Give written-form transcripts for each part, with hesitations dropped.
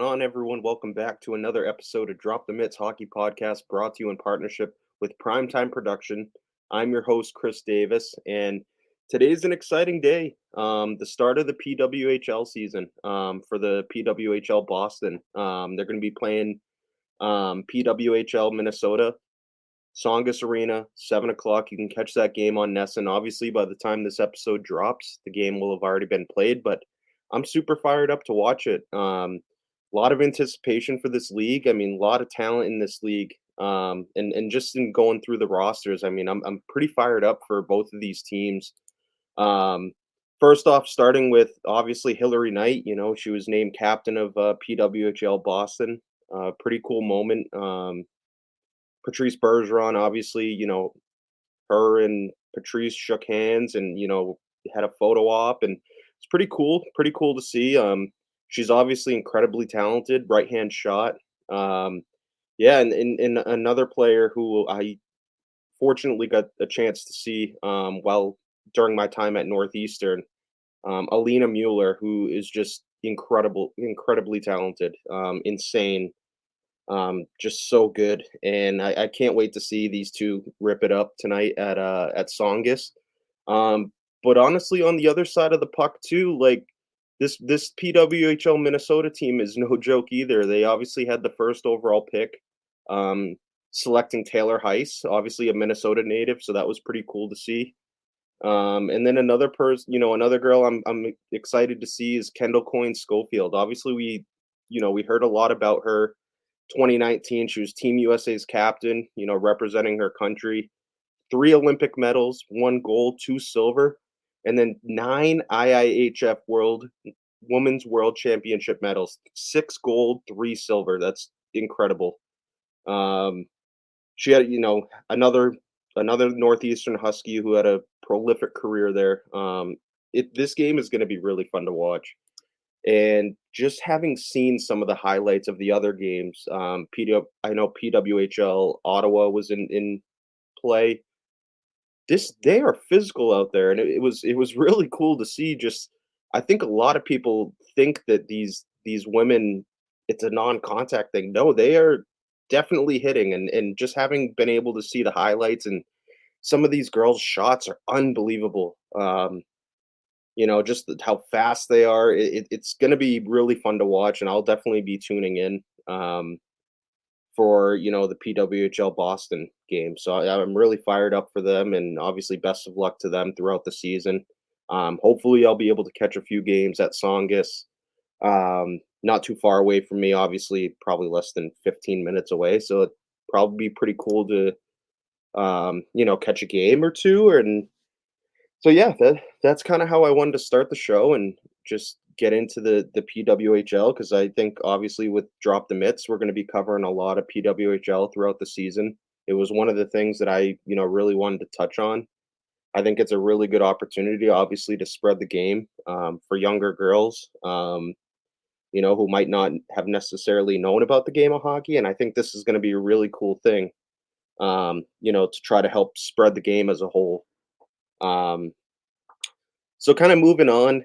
on, everyone? Welcome back to another episode of Drop the Mitts Hockey Podcast, brought to you in partnership with Primetime Production. I'm your host, Chris Davis, and today's an exciting day. The start of the PWHL season for the PWHL Boston. They're going to be playing PWHL Minnesota, Tsongas Arena, 7 o'clock. You can catch that game on NESN. Obviously, by the time this episode drops, the game will have already been played, but I'm super fired up to watch it. A lot of anticipation for this league. I mean, a lot of talent in this league. And just in going through the rosters, I mean, I'm pretty fired up for both of these teams. First off, starting with obviously Hilary Knight. You know, she was named captain of PWHL Boston. Pretty cool moment. Patrice Bergeron, obviously, you know, her and Patrice shook hands and, you know, had a photo op, and it's pretty cool to see. She's obviously incredibly talented, right-hand shot. Yeah, and another player who I fortunately got a chance to see while during my time at Northeastern, Alina Muller, who is just incredibly talented, insane, just so good, and I can't wait to see these two rip it up tonight at Tsongas. Um, but honestly, on the other side of the puck too, like this PWHL Minnesota team is no joke either. They obviously had the first overall pick, um, selecting Taylor Heise, obviously a Minnesota native, so that was pretty cool to see. And then another person, you know, another girl I'm excited to see is Kendall Coyne Schofield. Obviously, we heard a lot about her 2019. She was Team USA's captain, you know, representing her country. 3 Olympic medals, 1 gold, 2 silver, and then 9 IIHF Women's World Championship medals. 6 gold, 3 silver. That's incredible. Um, she had, you know, another Northeastern Husky who had a prolific career there. This game is going to be really fun to watch. And just having seen some of the highlights of the other games, I know PWHL Ottawa was in play. They are physical out there, and it was really cool to see. Just I think a lot of people think that these women, it's a non-contact thing. No, they are definitely hitting, and just having been able to see the highlights, and some of these girls' shots are unbelievable. You know, just how fast they are. It's going to be really fun to watch, and I'll definitely be tuning in. For, you know, the PWHL Boston game. So I'm really fired up for them, and obviously best of luck to them throughout the season. Hopefully I'll be able to catch a few games at Tsongas. Not too far away from me, obviously probably less than 15 minutes away. So it'd probably be pretty cool to you know, catch a game or two. And so yeah, that's kind of how I wanted to start the show and just get into the PWHL, because I think obviously with Drop the Mitts, we're going to be covering a lot of PWHL throughout the season. It was one of the things that I, you know, really wanted to touch on. I think it's a really good opportunity, obviously, to spread the game for younger girls, you know, who might not have necessarily known about the game of hockey. And I think this is going to be a really cool thing, you know, to try to help spread the game as a whole. Um, so kind of moving on,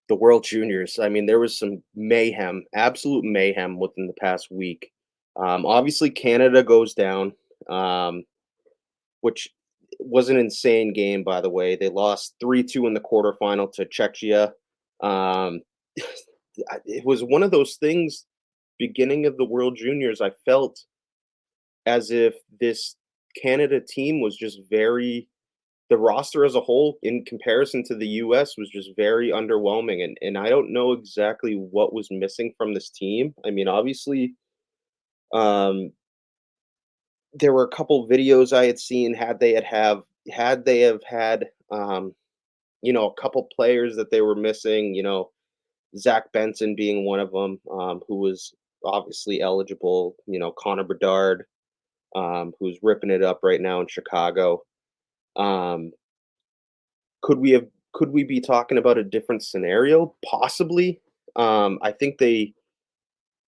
the World Juniors. I mean, there was some mayhem, absolute mayhem within the past week. Obviously, Canada goes down, which was an insane game, by the way. They lost 3-2 in the quarterfinal to Czechia. Um, it was one of those things, beginning of the World Juniors, I felt as if this Canada team was just the roster as a whole in comparison to the US was just very underwhelming, and I don't know exactly what was missing from this team. I mean, obviously, um, there were a couple videos I had seen. Had they have had, you know, a couple players that they were missing, you know, Zach Benson being one of them, who was obviously eligible, you know, Connor Bedard, who's ripping it up right now in Chicago. Um, could we be talking about a different scenario? Possibly. I think they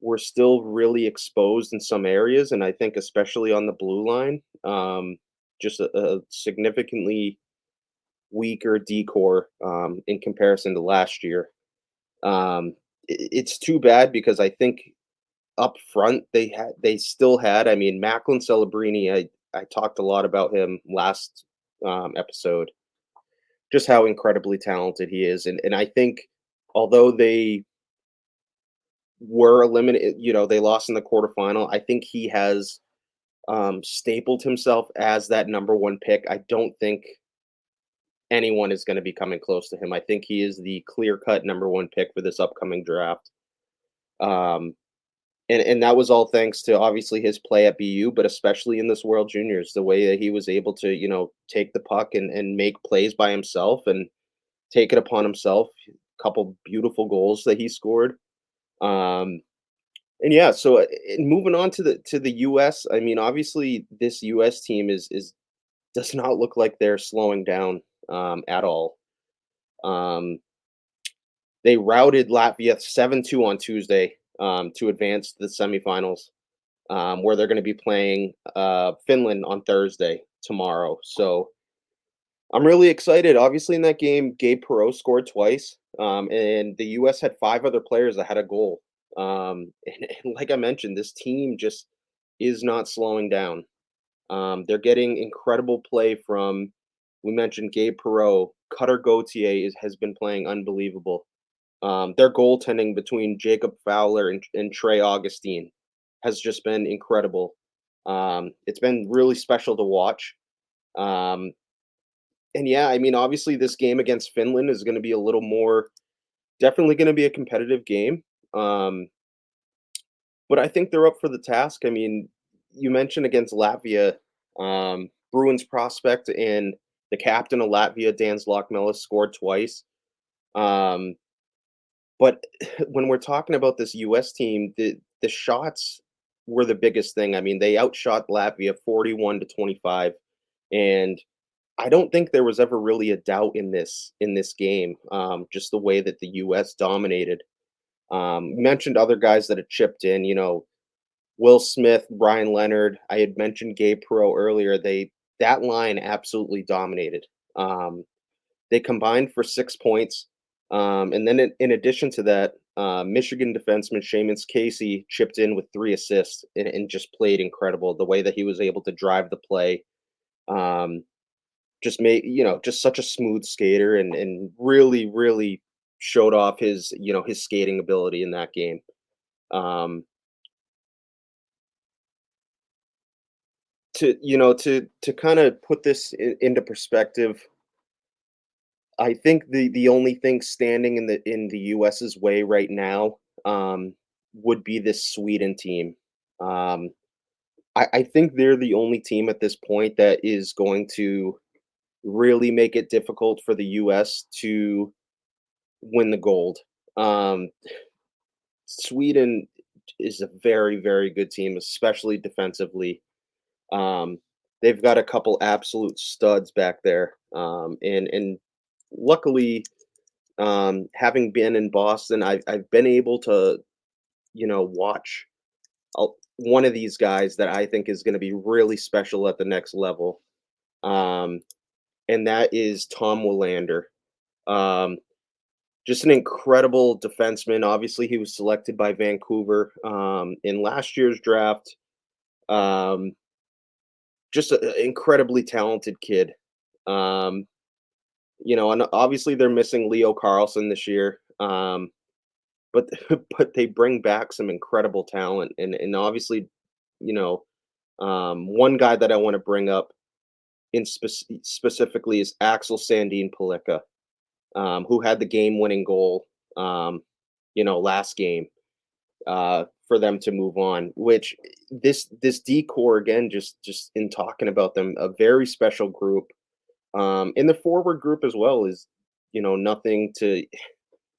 were still really exposed in some areas, and I think especially on the blue line, just a significantly weaker decor in comparison to last year. Um, it's too bad because I think up front they still had. I mean, Macklin Celebrini. I talked a lot about him last episode, just how incredibly talented he is, and I think although they were eliminated, they lost in the quarterfinal. I think he has stapled himself as that number one pick. I don't think anyone is going to be coming close to him. I think he is the clear cut number one pick for this upcoming draft. Um, and that was all thanks to obviously his play at BU, but especially in this World Juniors, the way that he was able to, take the puck and make plays by himself and take it upon himself. A couple beautiful goals that he scored. Um, and yeah, so and moving on to the US, I mean, obviously this US team is does not look like they're slowing down at all. Um, they routed Latvia 7-2 on Tuesday to advance to the semifinals, where they're going to be playing Finland on Thursday tomorrow. So I'm really excited. Obviously, in that game, Gabe Perreault scored twice, and the U.S. had five other players that had a goal. And like I mentioned, this team just is not slowing down. They're getting incredible play from. We mentioned Gabe Perreault. Cutter Gauthier has been playing unbelievable. Their goaltending between Jacob Fowler and Trey Augustine has just been incredible. It's been really special to watch. Um, and yeah, I mean, obviously, this game against Finland is going to be a little more, definitely going to be a competitive game. Um, but I think they're up for the task. I mean, you mentioned against Latvia, Bruins prospect and the captain of Latvia, Dan Zlakmelis, scored twice. Um, But when we're talking about this US team, the shots were the biggest thing. I mean, they outshot Latvia 41-25, and I don't think there was ever really a doubt in this game. Just the way that the US dominated. Mentioned other guys that had chipped in. Will Smith, Brian Leonard. I had mentioned Gabe Perreault earlier. That line absolutely dominated. Um, they combined for 6 points. And then in addition to that, Michigan defenseman Seamus Casey chipped in with 3 assists and just played incredible. The way that he was able to drive the play, um, just made just such a smooth skater and really really showed off his skating ability in that game. Um, to kind of put this into perspective, I think the only thing standing in the US's way right now, would be this Sweden team. Um, I think they're the only team at this point that is going to really make it difficult for the US to win the gold. Um, Sweden is a very, very good team, especially defensively. Um, they've got a couple absolute studs back there. And luckily, having been in Boston, I've been able to, watch one of these guys that I think is going to be really special at the next level, um, and that is Tom Willander. Um, just an incredible defenseman. Obviously, he was selected by Vancouver in last year's draft. Um, just an incredibly talented kid. Um, and obviously they're missing Leo Carlson this year. But but they bring back some incredible talent, and obviously, you know, one guy that I want to bring up specifically is Axel Sandin Pellikka, who had the game-winning goal, last game for them to move on. Which this decor again, just in talking about them, a very special group. In the forward group as well is, nothing to.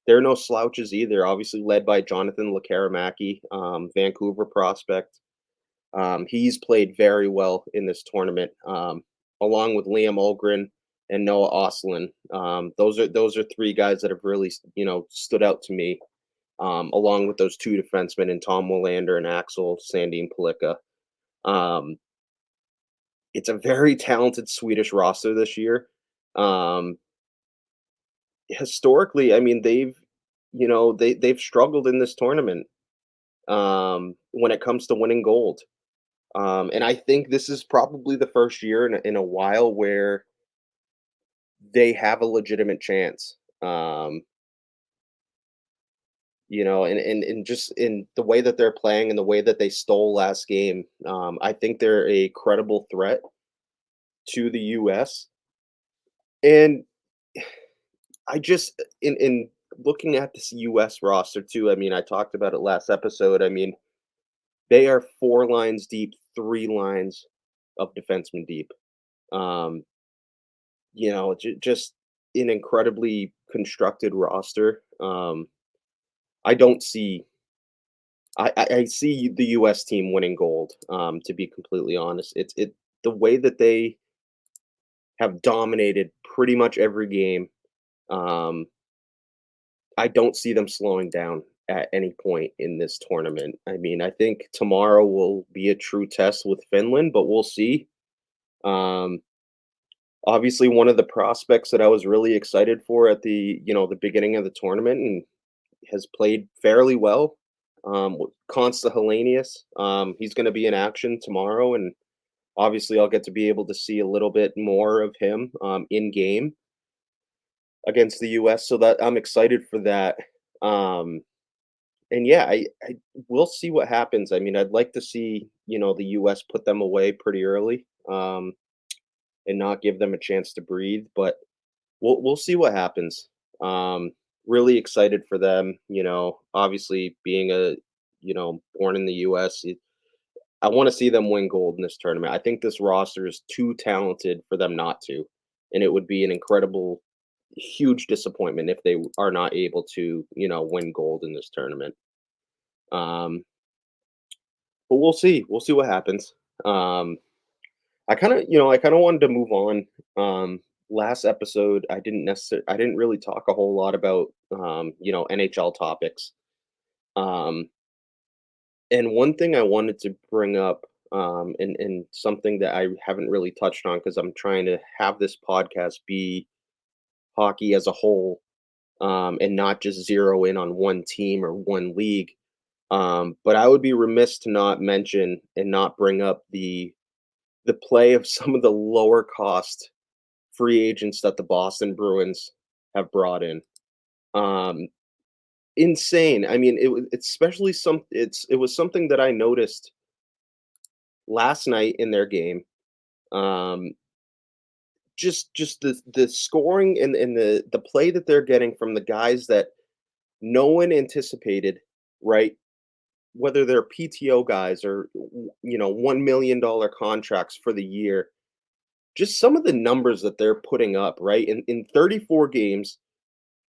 They're no slouches either. Obviously, led by Jonathan Lekkerimäki, Vancouver prospect. He's played very well in this tournament, along with Liam Olgren and Noah Ostlund. Those are three guys that have really stood out to me, along with those two defensemen and Tom Willander and Axel Sandin Pellikka. Um, it's a very talented Swedish roster this year. Um, Historically, I mean, they've struggled in this tournament when it comes to winning gold. And I think this is probably the first year in a while where they have a legitimate chance. And just in the way that they're playing and the way that they stole last game, I think they're a credible threat to the US. And I just in looking at this US roster too, I mean, I talked about it last episode. I mean, they are 4 lines deep, 3 lines of defensemen deep. Um, just an incredibly constructed roster. I don't see I see the US team winning gold, to be completely honest. It the way that they have dominated pretty much every game, um, I don't see them slowing down at any point in this tournament. I mean, I think tomorrow will be a true test with Finland, but we'll see. Um, Obviously, one of the prospects that I was really excited for at the beginning of the tournament and has played fairly well, Consta Hellenius. He's going to be in action tomorrow, and obviously, I'll get to be able to see a little bit more of him in game against the US. So that I'm excited for that. Um, and yeah, I we'll see what happens. I mean, I'd like to see the US put them away pretty early, and not give them a chance to breathe. But we'll see what happens. Really excited for them. Obviously being born in the US, I want to see them win gold in this tournament. I think this roster is too talented for them not to, and it would be an incredible, huge disappointment if they are not able to, win gold in this tournament. Um, but we'll see. We'll see what happens. Um, I kind of wanted to move on. Last episode, I didn't really talk a whole lot about, NHL topics. Um, and one thing I wanted to bring up, and something that I haven't really touched on because I'm trying to have this podcast be hockey as a whole, and not just zero in on one team or one league. But I would be remiss to not mention and not bring up the play of some of the lower cost free agents that the Boston Bruins have brought in. Um, Insane. I mean, it's especially it was something that I noticed last night in their game. Um, just the scoring and the play that they're getting from the guys that no one anticipated, right? Whether they're PTO guys or $1 million contracts for the year, just some of the numbers that they're putting up, right? In 34 games,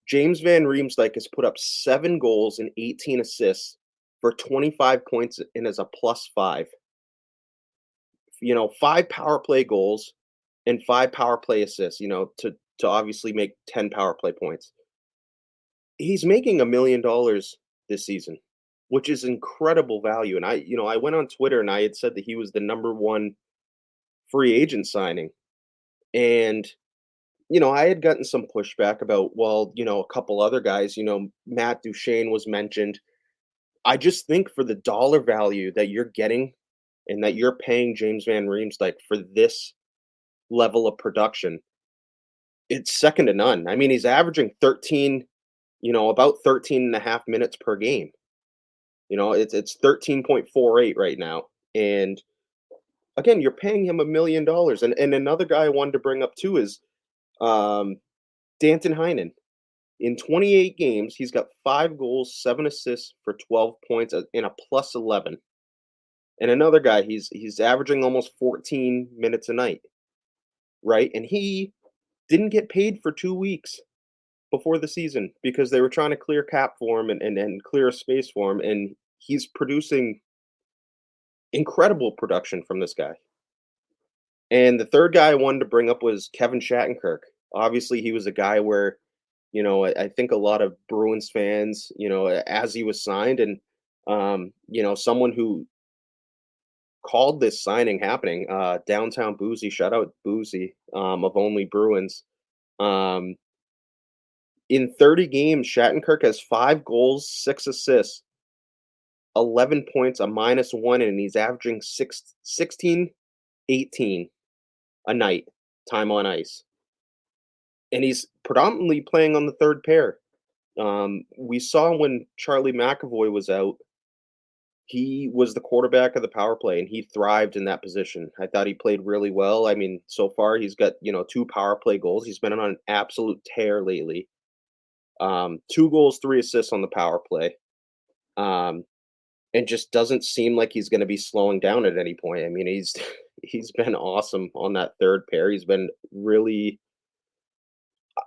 James Van Riemsdyk has put up 7 goals and 18 assists for 25 points and is a +5. 5 power play goals and 5 power play assists, to obviously make 10 power play points. He's making $1 million this season, which is incredible value. And I went on Twitter and I had said that he was the number 1 free agent signing. And I had gotten some pushback about, well, a couple other guys, Matt Duchene was mentioned. I just think for the dollar value that you're getting and that you're paying James Van Riemsdyk for this level of production, it's second to none. I mean, he's averaging about 13 and a half minutes per game. It's 13.48 right now. And again, you're paying him $1 million. And another guy I wanted to bring up too is um Danton Heinen. In 28 games, he's got 5 goals, 7 assists for 12 points and a +11. And another guy, he's averaging almost 14 minutes a night, right? And he didn't get paid for 2 weeks before the season because they were trying to clear cap for him and clear a space for him, and he's producing incredible production from this guy. And the third guy I wanted to bring up was Kevin Shattenkirk. Obviously, he was a guy where I think a lot of Bruins fans, as he was signed, and someone who called this signing happening, downtown Boozy, shout out Boozy, of Only Bruins. Um, In 30 games, Shattenkirk has 5 goals, 6 assists, 11 points, a -1, and he's averaging 16-18 a night, time on ice. And he's predominantly playing on the third pair. We saw when Charlie McAvoy was out, he was the quarterback of the power play, and he thrived in that position. I thought he played really well. I mean, so far he's got 2 power play goals. He's been on an absolute tear lately. 2 goals, 3 assists on the power play. And just doesn't seem like he's gonna be slowing down at any point. I mean, he's he's been awesome on that third pair. He's been really,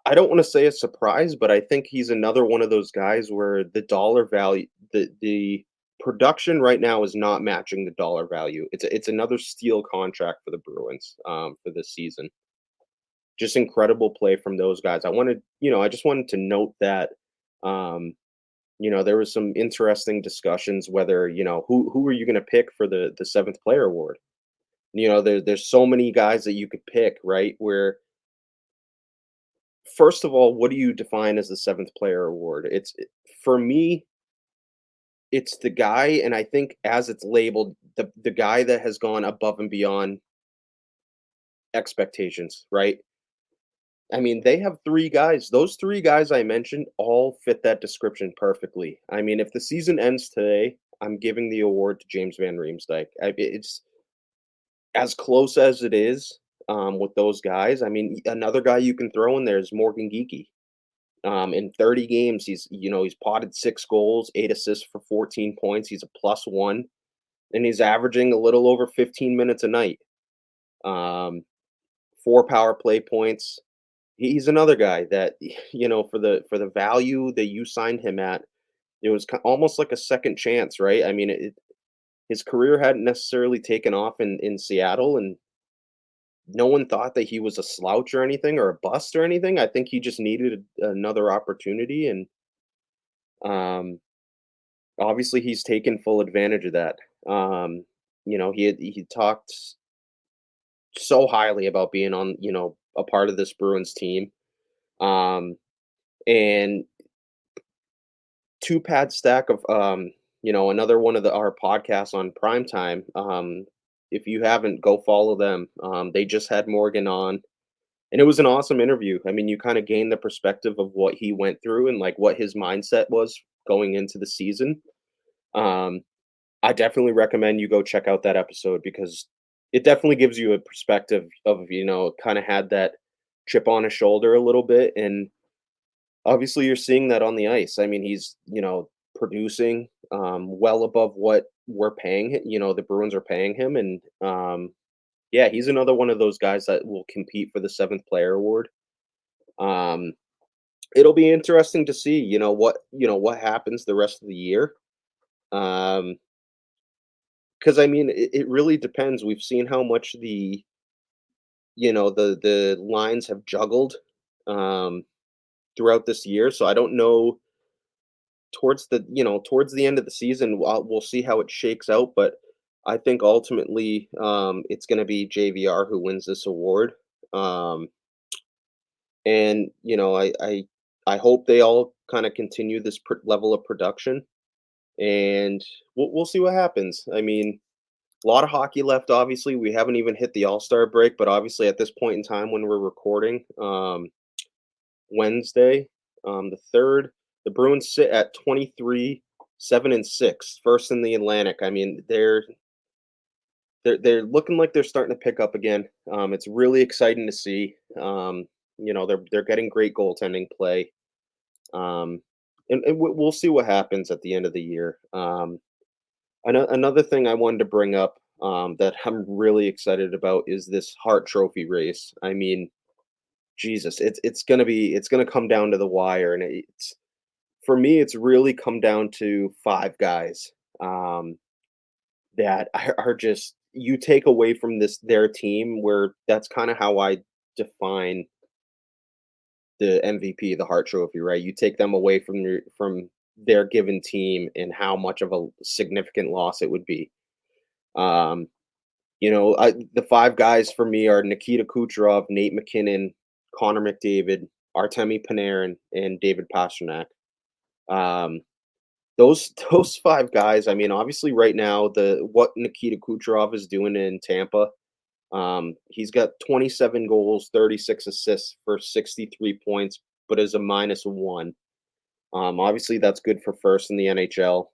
I don't wanna say a surprise, but I think he's another one of those guys where the dollar value, the production right now is not matching the dollar value. It's another steal contract for the Bruins, for this season. Just incredible play from those guys. I just wanted to note that, there was some interesting discussions whether, who are you gonna pick for the 7th player award? There's so many guys that you could pick, right? Where first of all, what do you define as the 7th player award? For me, it's the guy, and I think as it's labeled, the guy that has gone above and beyond expectations, right? I mean, they have 3 guys. Those 3 guys I mentioned all fit that description perfectly. I mean, if the season ends today, I'm giving the award to James Van Riemsdyk. It's as close as it is, with those guys. I mean, another guy you can throw in there is Morgan Geekie. In 30 games, he's potted 6 goals, 8 assists for 14 points. He's a +1, and he's averaging a little over 15 minutes a night. 4 power play points. He's another guy that, for the value that you signed him at, it was almost like a second chance, right? I mean, his career hadn't necessarily taken off in Seattle, and no one thought that he was a slouch or anything or a bust or anything. I think he just needed another opportunity, and um, obviously he's taken full advantage of that. He talked so highly about being on, a part of this Bruins team. Um, and 2 pad stack of, another one of our podcasts on Primetime. If you haven't, go follow them. They just had Morgan on, and it was an awesome interview. I mean, you kinda gain the perspective of what he went through and, like, what his mindset was going into the season. Um, I definitely recommend you go check out that episode because it definitely gives you a perspective of, kinda had that chip on his shoulder a little bit, and obviously you're seeing that on the ice. I mean, he's, producing, well above what we're paying the Bruins are paying him, and, yeah, he's another one of those guys that will compete for the 7th player award. Um, it'll be interesting to see, what happens the rest of the year. Um, because I mean, it really depends. We've seen how much the lines have juggled, um, throughout this year, so I don't know towards the end of the season, we'll see how it shakes out, but I think ultimately, it's gonna be JVR who wins this award. Um, and, I hope they all kinda continue this level of production, and we'll see what happens. I mean, a lot of hockey left, obviously. We haven't even hit the All-Star break, but obviously at this point in time when we're recording, Wednesday, the 3rd, the Bruins sit at 23, 7 and 6, first in the Atlantic. I mean, they're looking like they're starting to pick up again. It's really exciting to see. They're getting great goaltending play. Um, and we'll see what happens at the end of the year. Another thing I wanted to bring up, that I'm really excited about is this Hart Trophy race. I mean, Jesus, it's gonna come down to the wire, and it's for me, it's really come down to 5 guys, that are just you take away from their team where that's kinda how I define the MVP, the Hart Trophy, right? You take them away from their given team and how much of a significant loss it would be. Um, the 5 guys for me are Nikita Kucherov, Nate McKinnon, Connor McDavid, Artemi Panarin, and David Pastrnak. Um, those 5 guys, I mean, obviously right now, the what Nikita Kucherov is doing in Tampa, he's got 27 goals, 36 assists for 63 points, but is a -1. Obviously that's good for first in the NHL,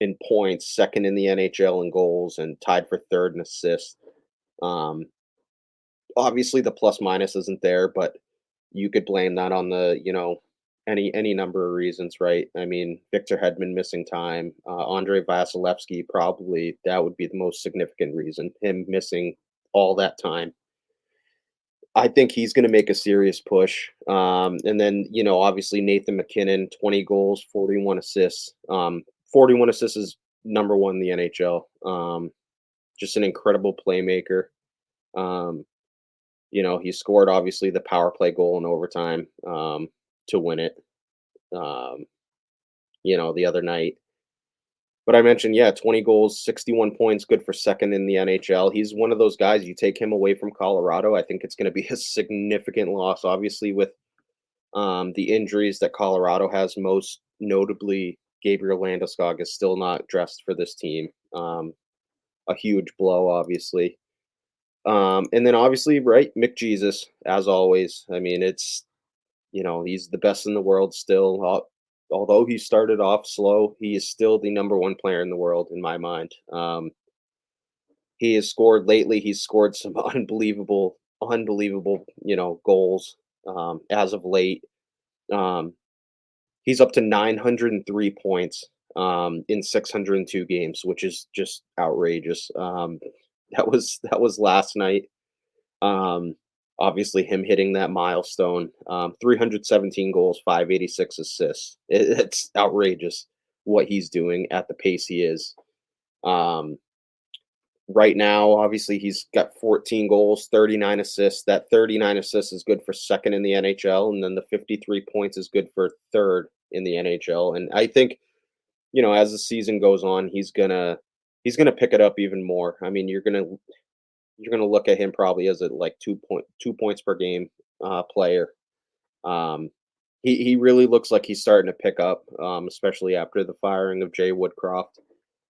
in points, second in the NHL in goals, and tied for third in assists. Um, Obviously the plus minus isn't there, but you could blame that on any number of reasons, right? I mean, Victor Hedman missing time, Andre Vasilevsky, probably that would be the most significant reason, him missing all that time. I think he's going to make a serious push. And then, obviously Nathan McKinnon, 20 goals, 41 assists. 41 assists is number one in the NHL. Just an incredible playmaker. Um, he scored obviously the power play goal in overtime to win it, um, the other night. But I mentioned, yeah, 20 goals, 61 points, good for second in the NHL. He's one of those guys, you take him away from Colorado, I think it's going to be a significant loss, obviously, with the injuries that Colorado has, most notably Gabriel Landeskog is still not dressed for this team. A huge blow, obviously. And then obviously, right, Mick Jesus, as always. I mean, he's the best in the world still. Although he started off slow, he is still the number one player in the world in my mind. He has scored lately. He's scored some unbelievable, goals as of late. Um, he's up to 903 points in 602 games, which is just outrageous. That was last night. Um, Obviously, him hitting that milestone, 317 goals, 586 assists. It's outrageous what he's doing at the pace he is. Um, right now, obviously, he's got 14 goals, 39 assists. That 39 assists is good for second in the NHL, and then the 53 points is good for third in the NHL. And I think, as the season goes on, he's gonna pick it up even more. I mean, you're gonna look at him probably as a like 2 points per game player. Um, he really looks like he's starting to pick up, especially after the firing of Jay Woodcroft.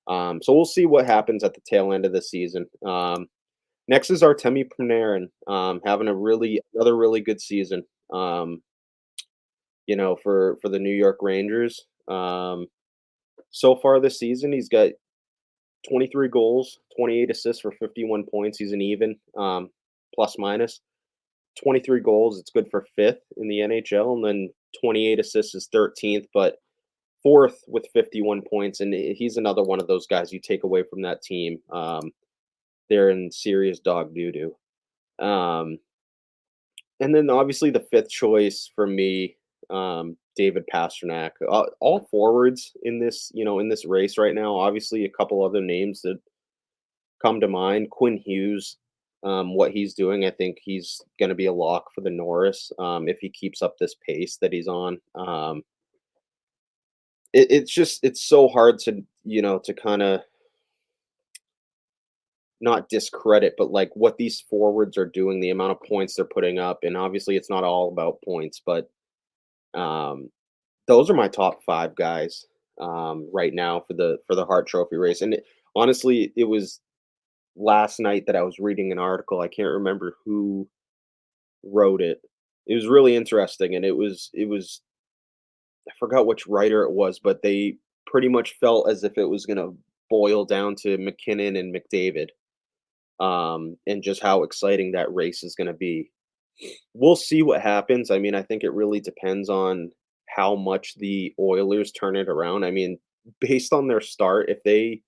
So we'll see what happens at the tail end of the season. Next is Artemi Panarin, having another really good season. For the New York Rangers. So far this season, he's got 23 goals, 28 assists for 51 points. He's an even, plus minus. 23 goals, it's good for fifth in the NHL, and then 28 assists is 13th, but fourth with 51 points. And he's another one of those guys you take away from that team. They're in serious dog doo doo. And then obviously the fifth choice for me, David Pastrnak. All forwards in this race right now. Obviously, a couple other names that come to mind. Quinn Hughes, what he's doing, I think he's going to be a lock for the Norris if he keeps up this pace that he's on. It's so hard to kind of not discredit, but like what these forwards are doing, the amount of points they're putting up, and obviously it's not all about points, but um, those are my top 5 guys, right now for the Hart Trophy race. And honestly, it was last night that I was reading an article. I can't remember who wrote it. It was really interesting, and it was I forgot which writer it was, but they pretty much felt as if it was going to boil down to McKinnon and McDavid, and just how exciting that race is going to be. We'll see what happens. I mean, I think it really depends on how much the Oilers turn it around. I mean, based on their start, if they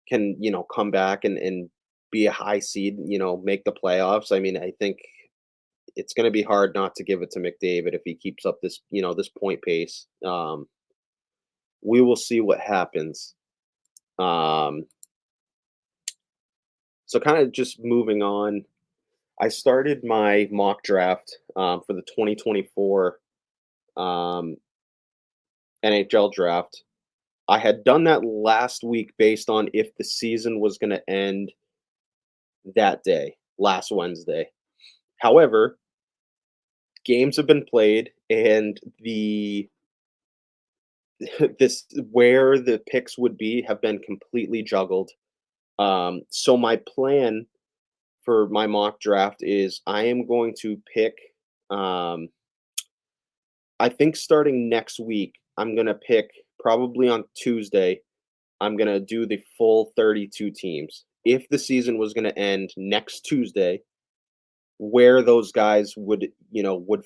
can, come back and be a high seed, make the playoffs, I mean, I think it's going to be hard not to give it to McDavid if he keeps up this point pace. We will see what happens. Um, so kind of just moving on, I started my mock draft for the 2024 um, NHL draft. I had done that last week based on if the season was going to end that day, last Wednesday. However, games have been played and this where the picks would be have been completely juggled. So my plan for my mock draft is I am going to pick. Um, I think starting next week, I'm gonna pick probably on Tuesday. I'm gonna do the full 32 teams. If the season was gonna end next Tuesday, where those guys would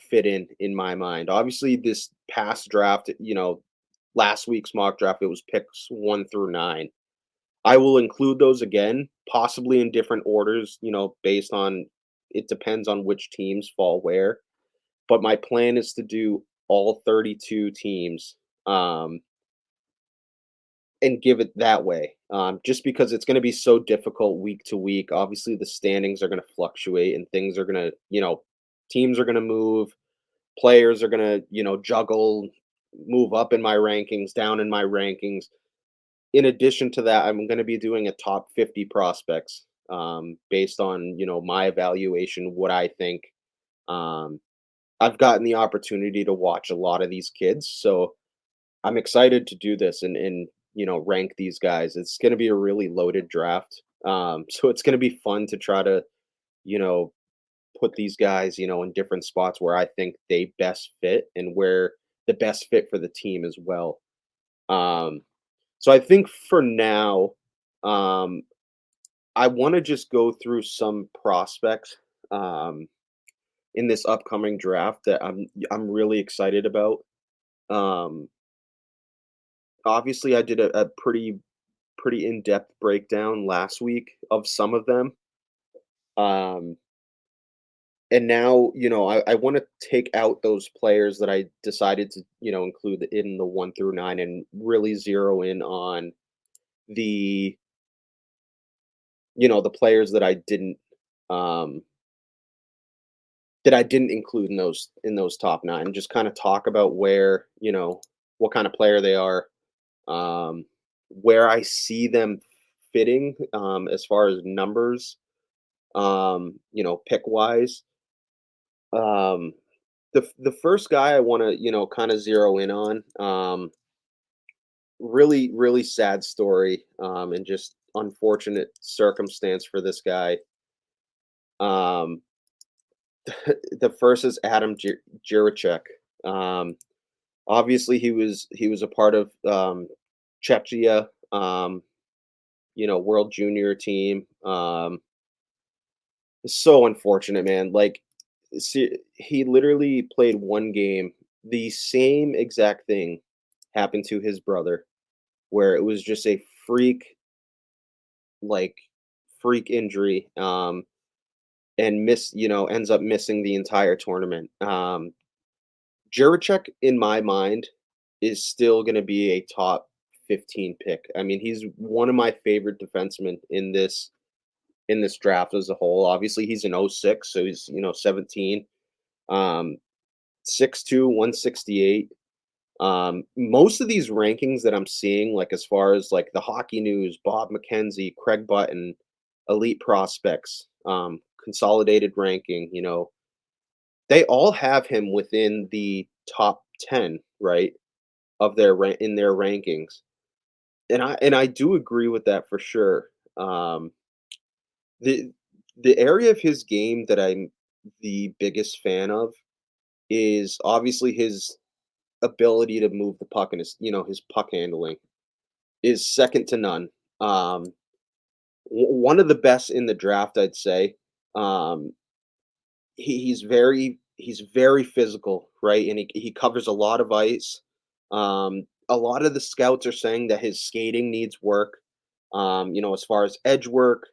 fit in my mind. Obviously, this past draft, last week's mock draft, it was picks 1 through 9. I will include those again, possibly in different orders, based on it depends on which teams fall where. But my plan is to do all 32 teams, and give it that way. Just because it's going to be so difficult week to week. Obviously, the standings are going to fluctuate and things are going to, teams are going to move, players are going to, juggle, move up in my rankings, down in my rankings. In addition to that, I'm going to be doing a top 50 prospects, based on, my evaluation, what I think. Um, I've gotten the opportunity to watch a lot of these kids, so I'm excited to do this and rank these guys. It's going to be a really loaded draft, so it's going to be fun to try to you know put these guys in different spots where I think they best fit and where the best fit for the team as well. Um, so I think for now, um, I want to just go through some prospects, um, in this upcoming draft that I'm really excited about. Um, Obviously, I did a pretty in-depth breakdown last week of some of them. Um, and now, I want to take out those players that I decided to, include in the 1 through 9 and really zero in on the, the players um, that I didn't include in those top 9. Just kind of talk about where, what kind of player they are, um, where I see them fitting, as far as numbers, pick wise. Um, the first guy I want to, kind of zero in on, really, really sad story, and just unfortunate circumstance for this guy. Um, the first is Adam Jiricek. Um, Obviously, he was a part of Czechia, World Junior team. It's so unfortunate, man. Like, see, he literally played one game. The same exact thing happened to his brother, where it was just a like freak injury, and ends up missing the entire tournament. Jiricek, in my mind, is still going to be a top 15 pick. I mean, he's one of my favorite defensemen in this draft as a whole. Obviously, he's an '06, so he's 17. Um, 6'2", 168. Most of these rankings that I'm seeing, like as far as like the Hockey News, Bob McKenzie, Craig Button, Elite Prospects, consolidated ranking, they all have him within the top 10, right, of in their rankings. And I do agree with that for sure. The the area of his game that I'm the biggest fan of is obviously his ability to move the puck and his puck handling is second to none. One of the best in the draft, I'd say. Um, he's very physical, right? And he covers a lot of ice. A lot of the scouts are saying that his skating needs work, as far as edge work.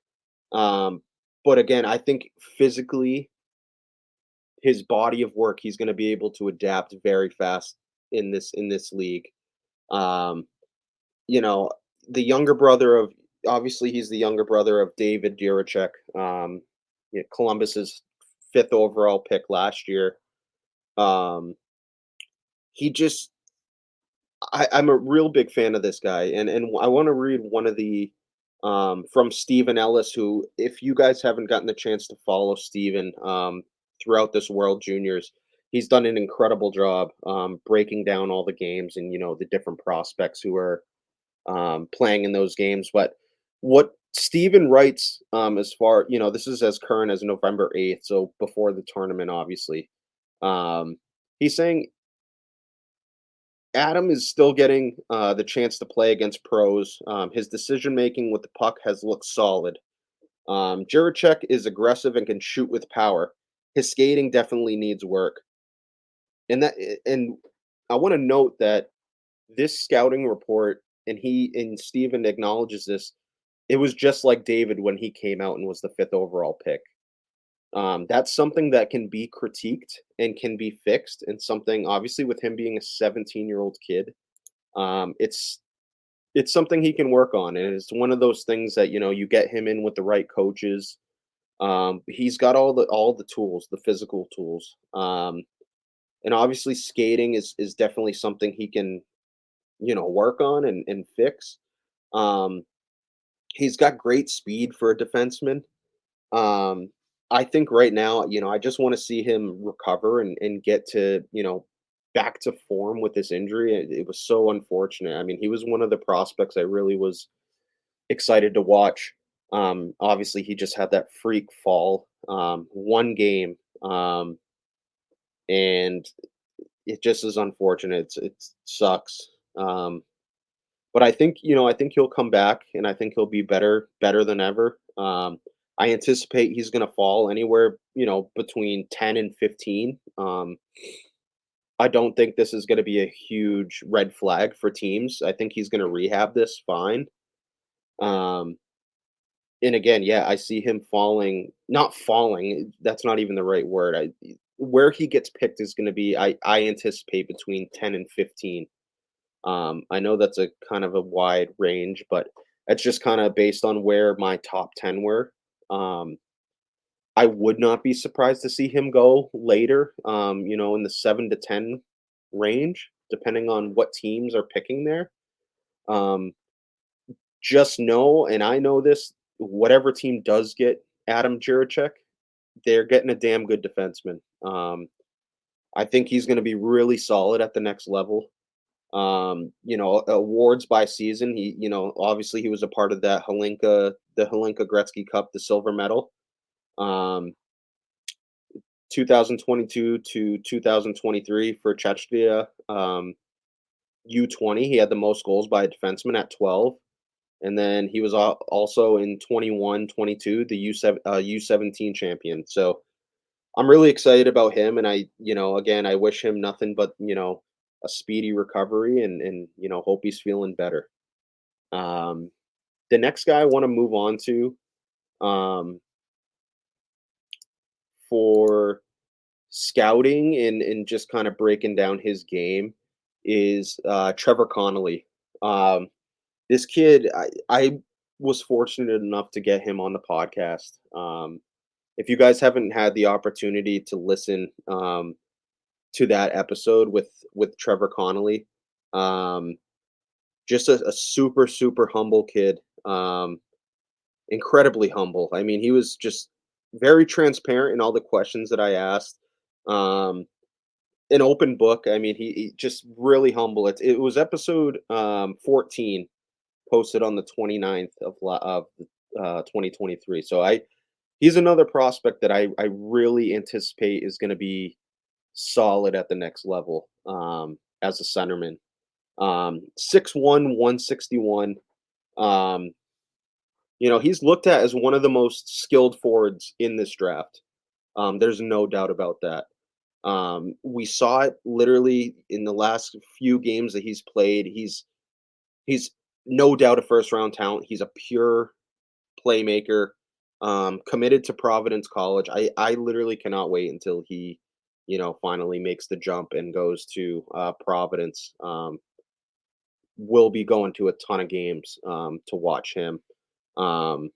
Um, but again, I think physically, his body of work, he's going to be able to adapt very fast in this league. Um, you know, the younger brother of obviously he's the younger brother of David Jiricek, Columbus's fifth overall pick last year. Um, he just I'm a real big fan of this guy, and I want to read one of the from Stephen Ellis, who, if you guys haven't gotten the chance to follow Stephen throughout this World Juniors, he's done an incredible job breaking down all the games and the different prospects who are playing in those games. But what Steven writes, as far this is as current as November 8th, so before the tournament, obviously. He's saying Adam is still getting the chance to play against pros. His decision making with the puck has looked solid. Jiricek is aggressive and can shoot with power. His skating definitely needs work. And I want to note that this scouting report, and Steven acknowledges this, it was just like David when he came out and was the fifth overall pick. That's something that can be critiqued and can be fixed, and something obviously with him being a 17-year-old kid, it's something he can work on, and it's one of those things that you get him in with the right coaches. He's got all the tools, the physical tools, and obviously skating is definitely something he can work on and fix. Um, he's got great speed for a defenseman. Um, I think right now, I just want to see him recover and get to, back to form with this injury. It was so unfortunate. I mean, he was one of the prospects I really was excited to watch. Obviously, he just had that freak fall, one game, and it just is unfortunate. It sucks. Um, but I think he'll come back, and I think he'll be better than ever. I anticipate he's gonna fall anywhere, between 10 and 15. I don't think this is gonna be a huge red flag for teams. I think he's gonna rehab this fine. Um, and again, yeah, I see him falling, not falling, that's not even the right word. Where he gets picked is gonna be, I anticipate between 10 and 15. I know that's a kind of a wide range, but it's just kind of based on where my top 10 were. Um, I would not be surprised to see him go later, in the 7 to 10 range, depending on what teams are picking there. Um, just know, and I know this, whatever team does get Adam Jiricek, they're getting a damn good defenseman. I think he's going to be really solid at the next level. Awards by season. Obviously he was a part of the Halinka Gretzky Cup, the silver medal. Um, 2022 to 2023 for Czechia, U20. He had the most goals by a defenseman at 12. And then he was also in 21-22 the U17 champion. So I'm really excited about him, and again, I wish him nothing but a speedy recovery, and hope he's feeling better. Um, the next guy I want to move on to, um, for scouting and just kind of breaking down his game is Trevor Connelly. Um, this kid, I was fortunate enough to get him on the podcast. If you guys haven't had the opportunity to listen to that episode with Trevor Connelly, um, just a super super humble kid, incredibly humble. I mean, he was just very transparent in all the questions that I asked. Um, an open book. I mean, he just really humble. It was episode 14, posted on the 29th of 2023. So he's another prospect that I really anticipate is going to be solid at the next level, as a centerman. 6'1", 161. Um, he's looked at as one of the most skilled forwards in this draft. There's no doubt about that. We saw it literally in the last few games that he's played. He's no doubt a first round talent. He's a pure playmaker, committed to Providence College. I literally cannot wait until he, finally makes the jump and goes to Providence. We'll be going to a ton of games to watch him. Um,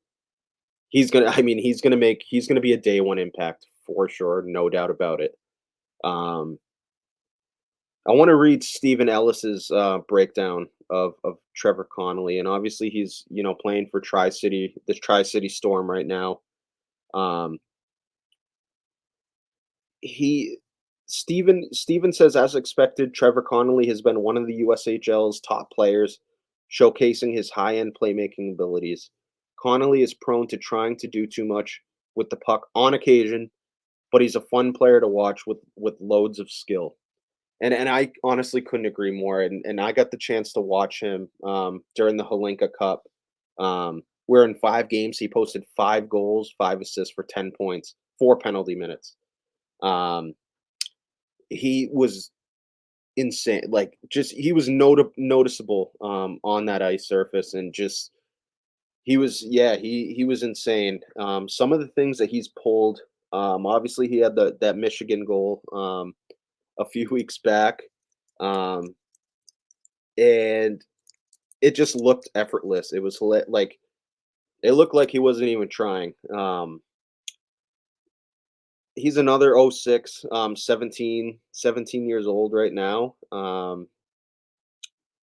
he's gonna be a day one impact for sure, no doubt about it. Um, I want to read Stephen Ellis's breakdown of Trevor Connelly, and obviously he's playing for the Tri City Storm right now. Um, he Steven says, as expected, Trevor Connelly has been one of the USHL's top players, showcasing his high-end playmaking abilities. Connelly is prone to trying to do too much with the puck on occasion, but he's a fun player to watch with loads of skill. And I honestly couldn't agree more. And I got the chance to watch him during the Holinka Cup, where in 5 games he posted 5 goals, 5 assists for 10 points, 4 penalty minutes. Um, he was insane. Like just he was noticeable on that ice surface, and just he was insane. Some of the things that he's pulled. Obviously he had that Michigan goal a few weeks back. Um, and it just looked effortless. It was like it looked like he wasn't even trying. He's another '06, 17 years old right now.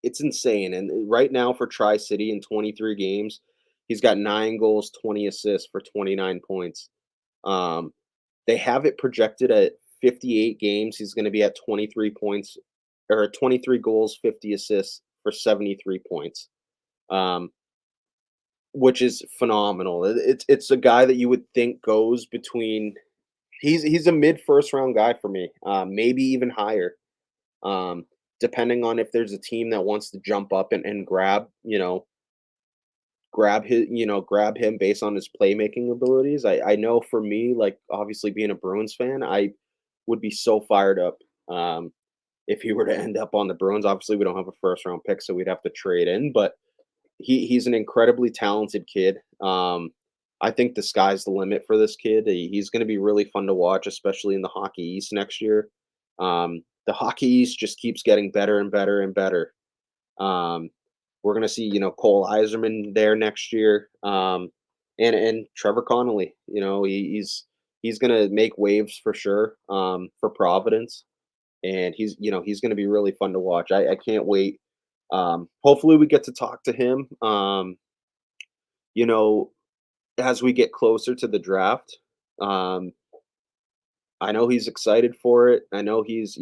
It's insane. And right now for Tri City in 23 games, he's got 9 goals, 20 assists for 29 points. Um, they have it projected at 58 games. He's going to be at 23 points or 23 goals, 50 assists for 73 points. Um, which is phenomenal. It's a guy that you would think goes between he's a mid first round guy for me, maybe even higher, um, depending on if there's a team that wants to jump up and grab grab him based on his playmaking abilities. I know for me, like obviously being a Bruins fan, I would be so fired up if he were to end up on the Bruins. Obviously, we don't have a first round pick, so we'd have to trade in, but he's an incredibly talented kid. I think the sky's the limit for this kid. He's going to be really fun to watch, especially in the Hockey East next year. The Hockey East just keeps getting better and better and better. Um, we're going to see, Cole Eiserman there next year, and Trevor Connelly. He's going to make waves for sure for Providence, and he's going to be really fun to watch. I can't wait. Hopefully, we get to talk to him. You know, as we get closer to the draft. Um, I know he's excited for it. I know he's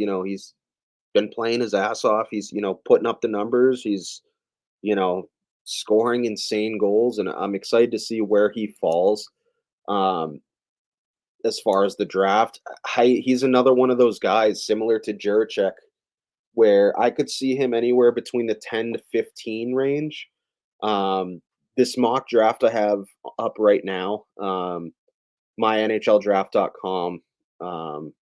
been playing his ass off. He's, putting up the numbers. He's, you know, scoring insane goals, and I'm excited to see where he falls. Um, as far as the draft, he's another one of those guys similar to Jiricek, where I could see him anywhere between the 10 to 15 range. Um, this mock draft I have up right now, mynhldraft.com, um,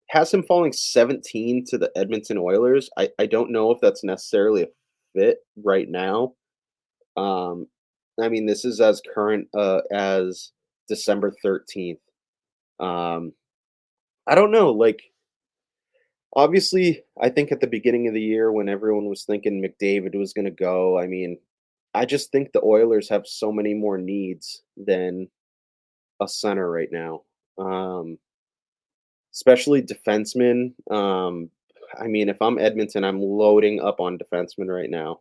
has him falling 17 to the Edmonton Oilers. I don't know if that's necessarily a fit right now. Um, I mean, this is as current as December 13th. Um, I don't know. Like, obviously, I think at the beginning of the year when everyone was thinking McDavid was going to go, I mean, I just think the Oilers have so many more needs than a center right now. Um, Especially defensemen. I mean, if I'm Edmonton, I'm loading up on defensemen right now.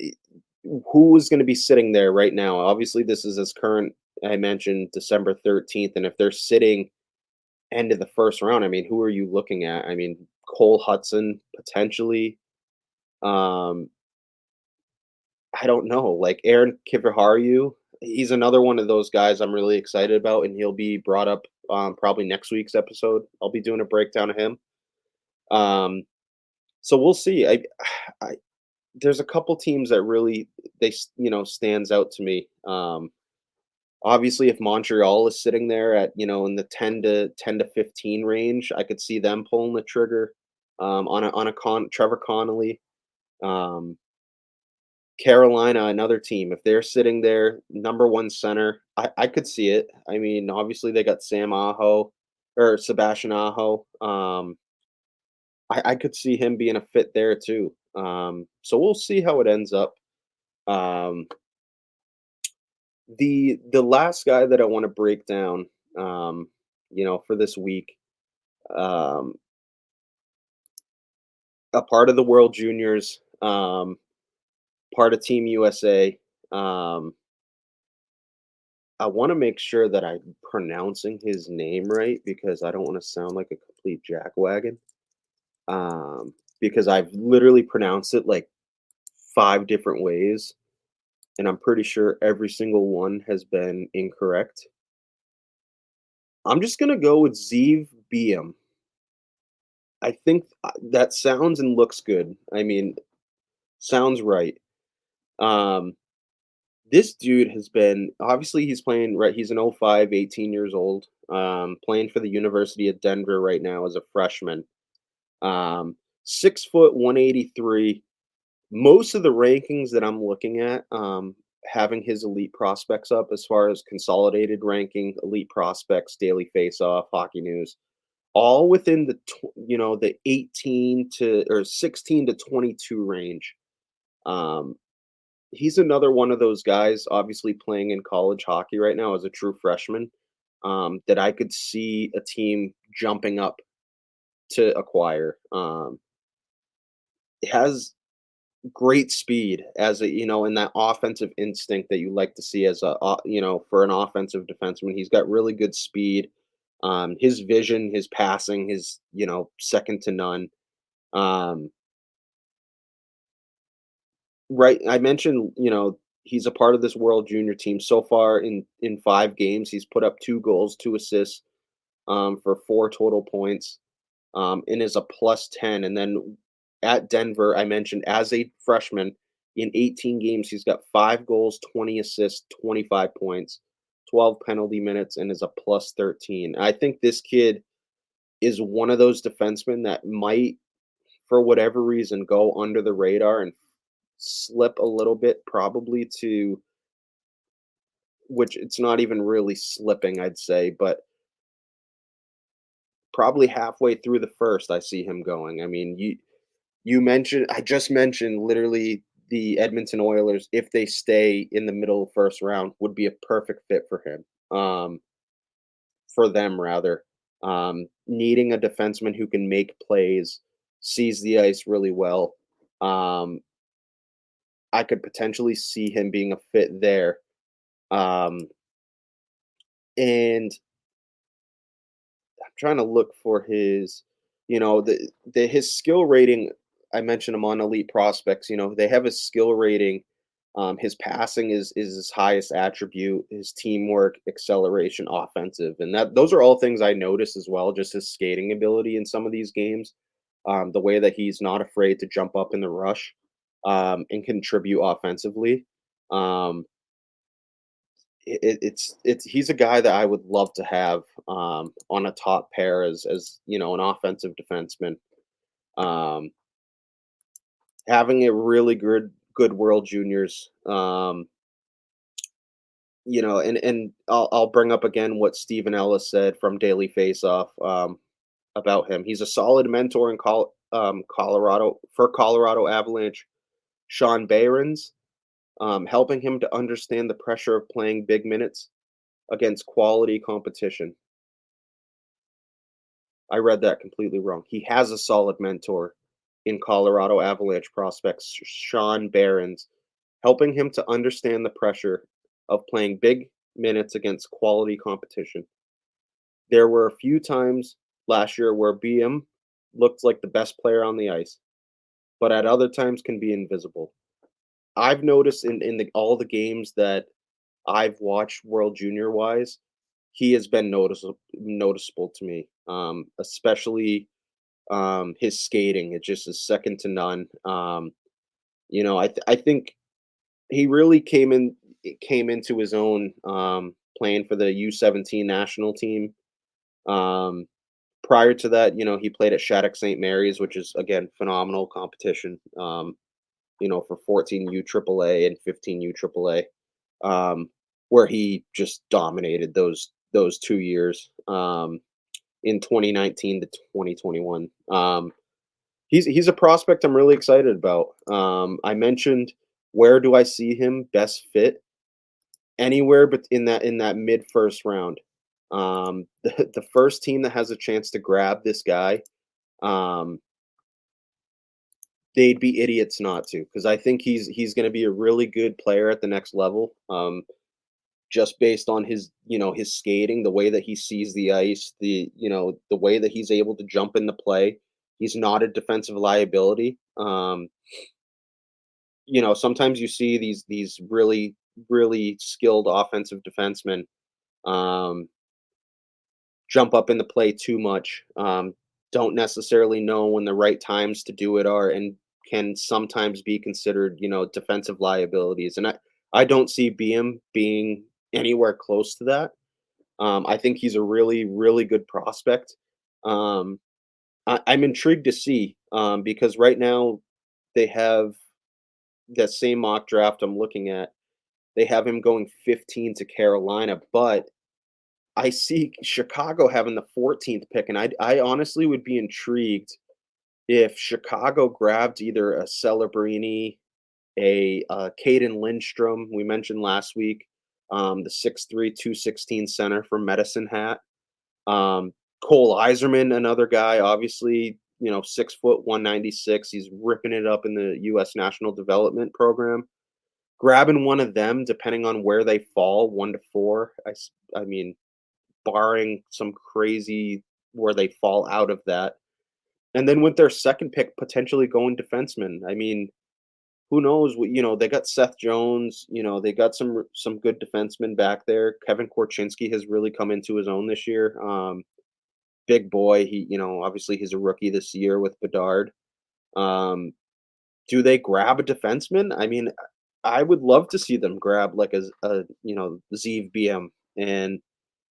I- who is going to be sitting there right now? Obviously, this is as current. I mentioned December 13th, and if they're sitting end of the first round, I mean, who are you looking at? I mean, Cole Hudson potentially. Um, I don't know, like Aaron Kiviharu. He's another one of those guys I'm really excited about, and he'll be brought up probably next week's episode. I'll be doing a breakdown of him. Um, so we'll see. I there's a couple teams that really stands out to me. Obviously, if Montreal is sitting there at in the 10 to 15 range, I could see them pulling the trigger on a Trevor Connelly. Um, Carolina, another team, if they're sitting there, number one center, I could see it. I mean, obviously they got Sam Aho or Sebastian Aho. I could see him being a fit there too. So we'll see how it ends up. Um, the last guy that I want to break down, for this week, um, a part of the World Juniors, part of Team USA. Um, I want to make sure that I'm pronouncing his name right because I don't want to sound like a complete jackwagon. Because I've literally pronounced it like 5 different ways, and I'm pretty sure every single one has been incorrect. I'm just gonna go with Zeev Buium. I think that sounds and looks good. I mean, sounds right. Um, this dude has been obviously he's playing right. He's an '05, 18 years old. Playing for the University of Denver right now as a freshman. Um, 6 foot, 183. Most of the rankings that I'm looking at, having his elite prospects up as far as consolidated ranking, elite prospects, daily face-off, hockey news, all within the the 18 to or 16 to 22 range. Um, he's another one of those guys, obviously playing in college hockey right now as a true freshman, that I could see a team jumping up to acquire. Has great speed as a in that offensive instinct that you like to see as for an offensive defenseman. He's got really good speed. His vision, his passing, his second to none. Um, right, I mentioned he's a part of this World Junior team so far in 5 games. He's put up 2 goals, 2 assists, for 4 total points. And is a +10. And then at Denver, I mentioned as a freshman in 18 games, he's got 5 goals, 20 assists, 25 points, 12 penalty minutes, and is a +13. I think this kid is one of those defensemen that might, for whatever reason, go under the radar and slip a little bit, probably to which it's not even really slipping, I'd say, but probably halfway through the first, I see him going. I mean, I just mentioned literally the Edmonton Oilers, if they stay in the middle of first round, would be a perfect fit for him. For them rather. Needing a defenseman who can make plays, sees the ice really well. Um, I could potentially see him being a fit there. Um, and I'm trying to look for his, his skill rating. I mentioned him on Elite Prospects. They have his skill rating. His passing is his highest attribute. His teamwork, acceleration, offensive, and those are all things I noticed as well. Just his skating ability in some of these games, the way that he's not afraid to jump up in the rush, and contribute offensively. Um, it's he's a guy that I would love to have on a top pair as an offensive defenseman. Um, having a really good World Juniors. And I'll bring up again what Stephen Ellis said from Daily Faceoff about him. He's a solid mentor in Colorado for Colorado Avalanche. Sean Behrens, helping him to understand the pressure of playing big minutes against quality competition. I read that completely wrong. He has a solid mentor in Colorado Avalanche prospects, Sean Behrens, helping him to understand the pressure of playing big minutes against quality competition. There were a few times last year where BM looked like the best player on the ice, but at other times can be invisible. I've noticed in all the games that I've watched World Junior wise, he has been noticeable to me, especially his skating. It just is second to none. I think he really came into his own playing for the U17 national team. Um, prior to that, he played at Shattuck St. Mary's, which is again phenomenal competition. For 14 U AAA and 15 U AAA, where he just dominated those 2 years in 2019 to 2021. He's a prospect I'm really excited about. I mentioned where do I see him best fit anywhere, but in that mid first round. The first team that has a chance to grab this guy, um, they'd be idiots not to, because I think he's going to be a really good player at the next level. just based on his skating, the way that he sees the ice, the way that he's able to jump into play. He's not a defensive liability. Sometimes you see these really, really skilled offensive defensemen um, jump up in the play too much. Don't necessarily know when the right times to do it are, and can sometimes be considered, defensive liabilities. And I don't see Buium being anywhere close to that. I think he's a really, really good prospect. Um, I'm intrigued to see because right now they have that same mock draft I'm looking at. They have him going 15 to Carolina, but I see Chicago having the 14th pick, and I honestly would be intrigued if Chicago grabbed either a Celebrini, a Caden Lindstrom, we mentioned last week, the 6'3", 216 center from Medicine Hat. Um, Cole Iserman, another guy, obviously, 6 foot, 196. He's ripping it up in the U.S. National Development Program. Grabbing one of them, depending on where they fall, 1 to 4. I mean, barring some crazy where they fall out of that. And then with their second pick, potentially going defenseman. I mean, who knows what they got Seth Jones, they got some good defensemen back there. Kevin Korchinski has really come into his own this year. Big boy. Obviously he's a rookie this year with Bedard. Um, do they grab a defenseman? I mean, I would love to see them grab like Zeev BM, and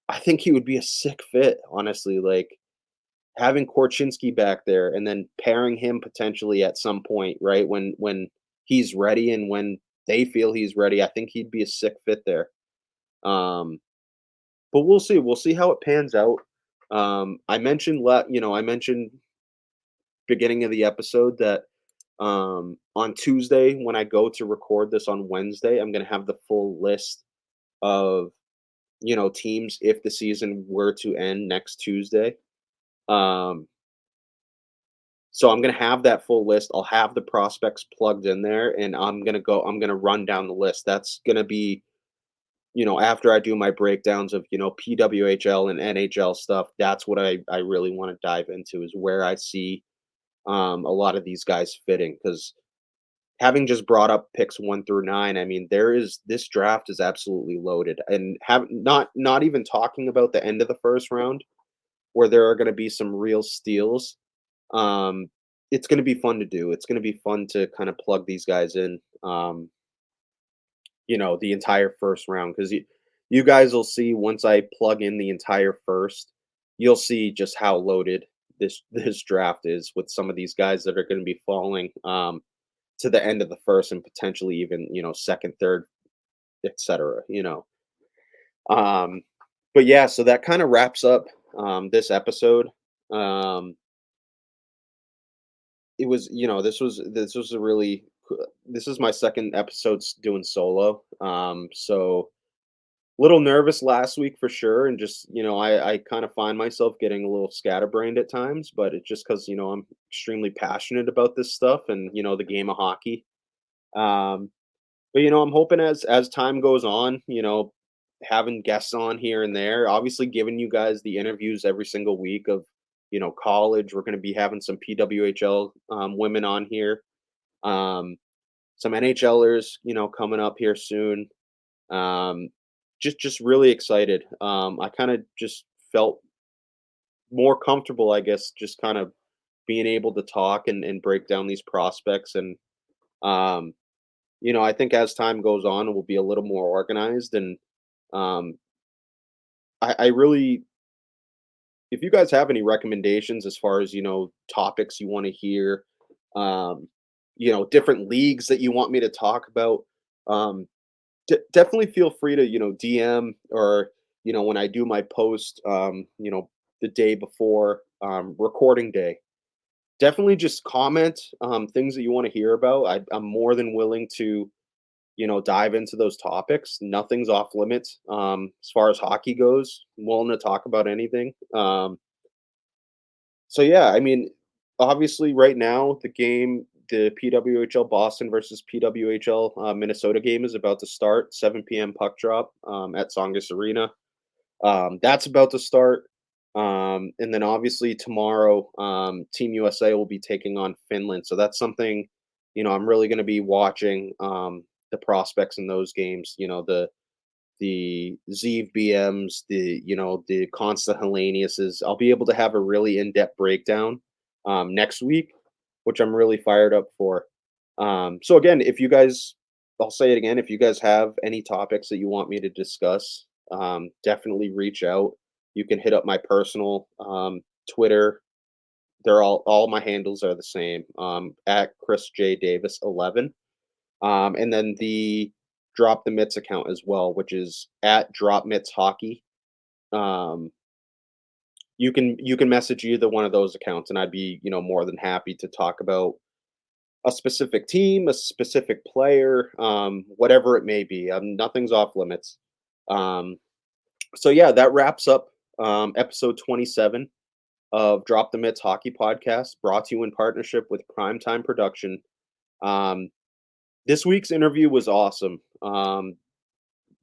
I think he would be a sick fit, honestly. Like having Korchinski back there and then pairing him potentially at some point, right? When he's ready and when they feel he's ready, I think he'd be a sick fit there. But we'll see. We'll see how it pans out. I mentioned beginning of the episode that on Tuesday when I go to record this on Wednesday, I'm going to have the full list of teams if the season were to end next Tuesday. Um, so I'm gonna have that full list. I'll have the prospects plugged in there, and I'm gonna run down the list. That's gonna be, after I do my breakdowns of, PWHL and NHL stuff, that's what I really want to dive into is where I see a lot of these guys fitting. Because having just brought up picks 1 through 9, I mean, this draft is absolutely loaded. And have not even talking about the end of the first round where there are gonna be some real steals. um, it's gonna be fun to do. It's gonna be fun to kind of plug these guys in, the entire first round because you guys will see once I plug in the entire first, you'll see just how loaded this draft is with some of these guys that are going to be falling to the end of the first and potentially even second, third, etc. Um, but yeah, so that kind of wraps up this episode. Um, It was this was a really this is my second episode doing solo. So little nervous last week for sure, and just I kind of find myself getting a little scatterbrained at times, but it's just because I'm extremely passionate about this stuff and the game of hockey. Um, but I'm hoping as time goes on, having guests on here and there, obviously giving you guys the interviews every single week of college. We're going to be having some PWHL women on here, some NHLers, coming up here soon. Um, just really excited. I kind of just felt more comfortable, I guess, just kind of being able to talk and break down these prospects. And um, I think as time goes on, we'll be a little more organized. And um, I really, if you guys have any recommendations as far as topics you want to hear, um, different leagues that you want me to talk about, um, definitely feel free to DM or when I do my post, the day before recording day. Definitely just comment things that you want to hear about. I'm more than willing to dive into those topics. Nothing's off limits as far as hockey goes. I'm willing to talk about anything. So yeah, I mean, obviously, right now the game the PWHL Boston versus PWHL Minnesota game is about to start. 7 p.m. puck drop at Tsongas Arena. That's about to start. And then obviously tomorrow, Team USA will be taking on Finland. So that's something, I'm really going to be watching the prospects in those games. The Zeev BMs, the Constant Helleniuses. I'll be able to have a really in-depth breakdown next week, which I'm really fired up for. So again, I'll say it again, if you guys have any topics that you want me to discuss, definitely reach out. You can hit up my personal Twitter. They're all my handles are the same, at Chris J Davis 11. And then the Drop the Mitts account as well, which is at Drop Mitts Hockey. You can message either one of those accounts, and I'd be more than happy to talk about a specific team, a specific player, whatever it may be. Nothing's off limits. So yeah, that wraps up episode 27 of Drop the Mitts Hockey Podcast, brought to you in partnership with Primetime Production. This week's interview was awesome.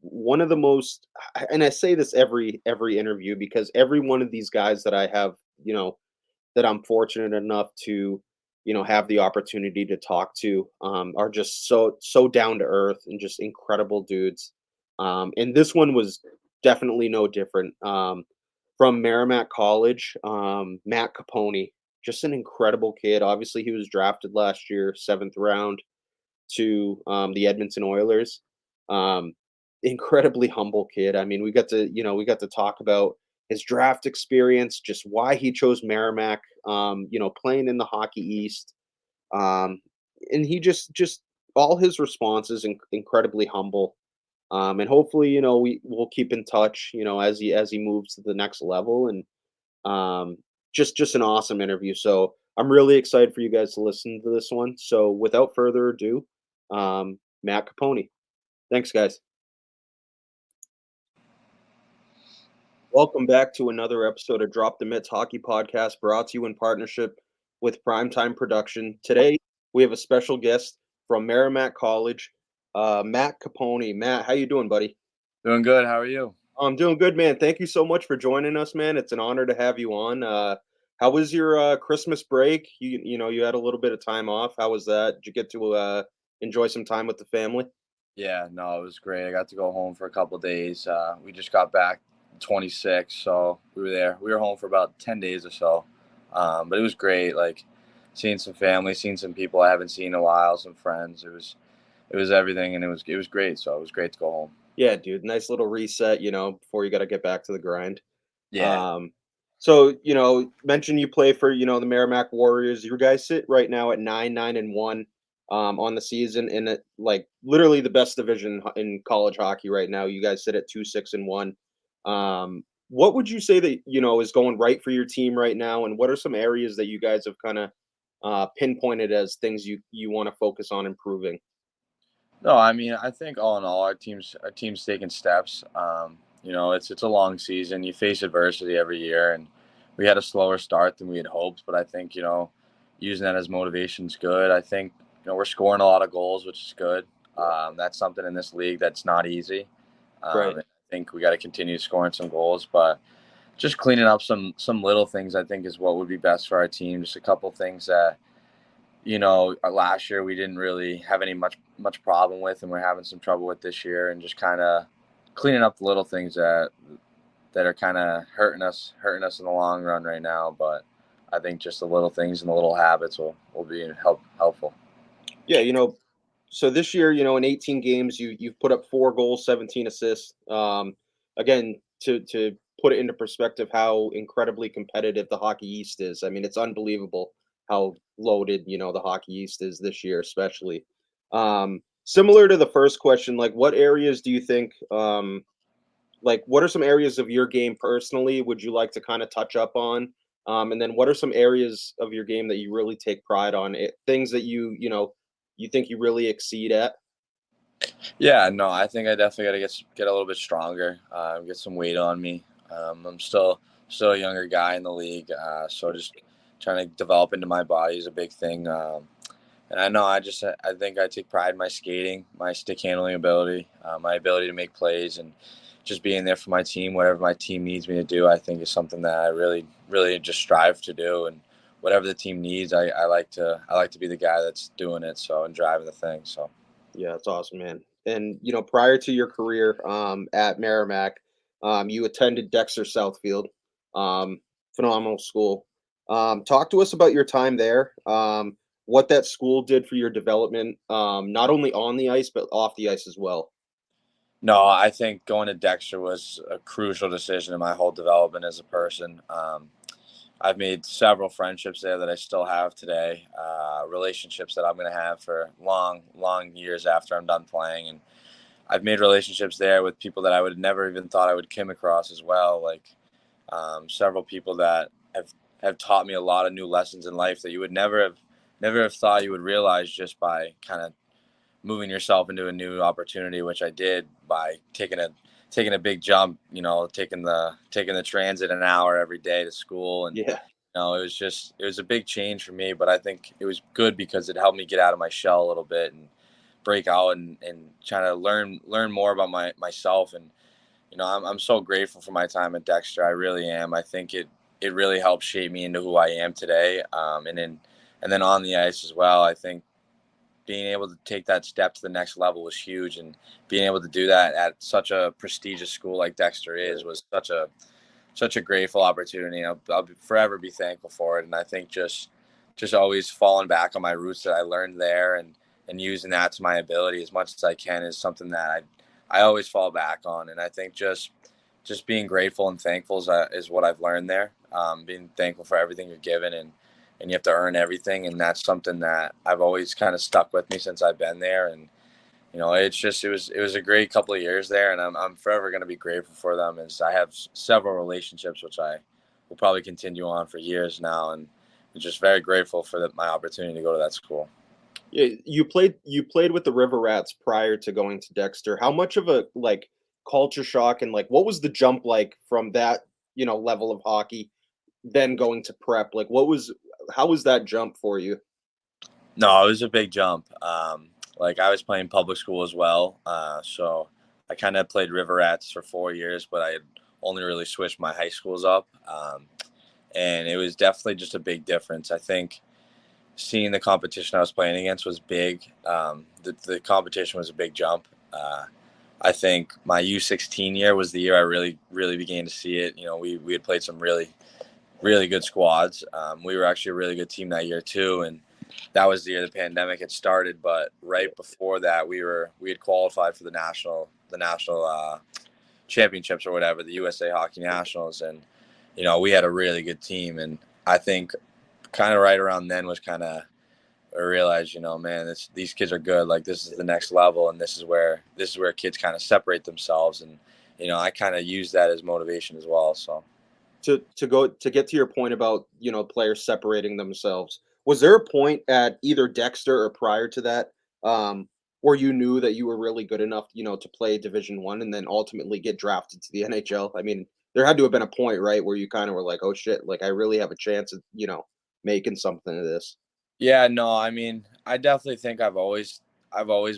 One of the most, and I say this every interview, because every one of these guys that I have, that I'm fortunate enough to, have the opportunity to talk to, are just so down to earth and just incredible dudes. And this one was definitely no different. From Merrimack College, Matt Copponi, just an incredible kid. Obviously, he was drafted last year, 7th round, to the Edmonton Oilers. Incredibly humble kid. I mean, we got to talk about his draft experience, just why he chose Merrimack, playing in the Hockey East. And he just all his responses incredibly humble. And hopefully, we'll keep in touch, as he moves to the next level. And just an awesome interview. So I'm really excited for you guys to listen to this one. So without further ado, Matt Copponi. Thanks, guys. Welcome back to another episode of Drop the Mitts Hockey Podcast, brought to you in partnership with Primetime Production. Today, we have a special guest from Merrimack College, Matt Copponi. Matt, how you doing, buddy? Doing good. How are you? I'm doing good, man. Thank you so much for joining us, man. It's an honor to have you on. How was your Christmas break? You had a little bit of time off. How was that? Did you get to enjoy some time with the family? Yeah, no, it was great. I got to go home for a couple of days. We just got back 26, so we were there. We were home for about 10 days or so. But it was great, like seeing some family, seeing some people I haven't seen in a while, some friends. It was everything, and it was great. So it was great to go home. Yeah, dude. Nice little reset, before you got to get back to the grind. Yeah. So, mentioned you play for, the Merrimack Warriors. You guys sit right now at 9-1 on the season, and it like literally the best division in college hockey right now. You guys sit at 2-6-1. What would you say that, is going right for your team right now, and what are some areas that you guys have kind of pinpointed as things you want to focus on improving? No, I mean, I think all in all, our team's taking steps. It's a long season. You face adversity every year, and we had a slower start than we had hoped. But I think using that as motivation is good. I think we're scoring a lot of goals, which is good. That's something in this league that's not easy. Right. I think we got to continue scoring some goals, but just cleaning up some little things I think is what would be best for our team. Just a couple things that last year we didn't really have any much problem with, and we're having some trouble with this year, and just kind of cleaning up the little things that are kind of hurting us in the long run right now. But I think just the little things and the little habits will be helpful. Yeah, so this year, in 18 games, you've put up 4 goals, 17 assists. Again, to put it into perspective, how incredibly competitive the Hockey East is. I mean, it's unbelievable how loaded the Hockey East is this year, especially. Similar to the first question, like what areas do you think? Like, what are some areas of your game personally would you like to kind of touch up on? And then what are some areas of your game that you really take pride on? Things that you think you really exceed at? Yeah, no, I think I definitely got to get a little bit stronger, get some weight on me. I'm still a younger guy in the league, so just trying to develop into my body is a big thing. And I think I take pride in my skating, my stick handling ability, my ability to make plays, and just being there for my team. Whatever my team needs me to do, I think is something that I really, really just strive to do. And whatever the team needs, I like to be the guy that's doing it. So and driving the thing. So. Yeah, that's awesome, man. And prior to your career at Merrimack, you attended Dexter Southfield, um, phenomenal school. Talk to us about your time there. What that school did for your development, not only on the ice but off the ice as well. No, I think going to Dexter was a crucial decision in my whole development as a person. I've made several friendships there that I still have today, relationships that I'm going to have for long, long years after I'm done playing. And I've made relationships there with people that I would never even thought I would come across as well. Like several people that have taught me a lot of new lessons in life that you would never have thought you would realize just by kind of moving yourself into a new opportunity, which I did by taking a big jump, taking the transit an hour every day to school. And Yeah, it was a big change for me, but I think it was good because it helped me get out of my shell a little bit and break out and try to learn more about myself. And I'm so grateful for my time at Dexter. I really am. I think it really helped shape me into who I am today. And then on the ice as well, I think being able to take that step to the next level was huge, and being able to do that at such a prestigious school like Dexter was such a grateful opportunity. I'll forever be thankful for it. And I think just always falling back on my roots that I learned there and using that to my ability as much as I can is something that I always fall back on. And I think just being grateful and thankful is what I've learned there. Being thankful for everything you're given, and you have to earn everything. And that's something that I've always kind of stuck with me since I've been there. And, it was a great couple of years there, and I'm forever going to be grateful for them, as I have several relationships, which I will probably continue on for years now. And I'm just very grateful for my opportunity to go to that school. yeah. You played with the River Rats prior to going to Dexter. How much of a culture shock and what was the jump like from that level of hockey, then going to prep? How was that jump for you? No, it was a big jump. I was playing public school as well. So I kind of played River Rats for 4 years, but I had only really switched my high schools up. And it was definitely just a big difference. I think seeing the competition I was playing against was big. The competition was a big jump. I think my U16 year was the year I really, really began to see it. We had played some really, really good squads. We were actually a really good team that year too. And that was the year the pandemic had started. But right before that, we had qualified for the national championships or whatever, the USA Hockey Nationals. And, we had a really good team. And I think kind of right around then was kind of, I realized, man, these kids are good. Like, this is the next level. And this is where kids kind of separate themselves. And, I kind of use that as motivation as well. So. To get to your point about players separating themselves, was there a point at either Dexter or prior to that where you knew that you were really good enough to play Division 1 and then ultimately get drafted to the NHL? I mean, there had to have been a point, right, where you kind of were like, oh shit, I really have a chance of making something of this. Yeah, no, I mean, I definitely think I've always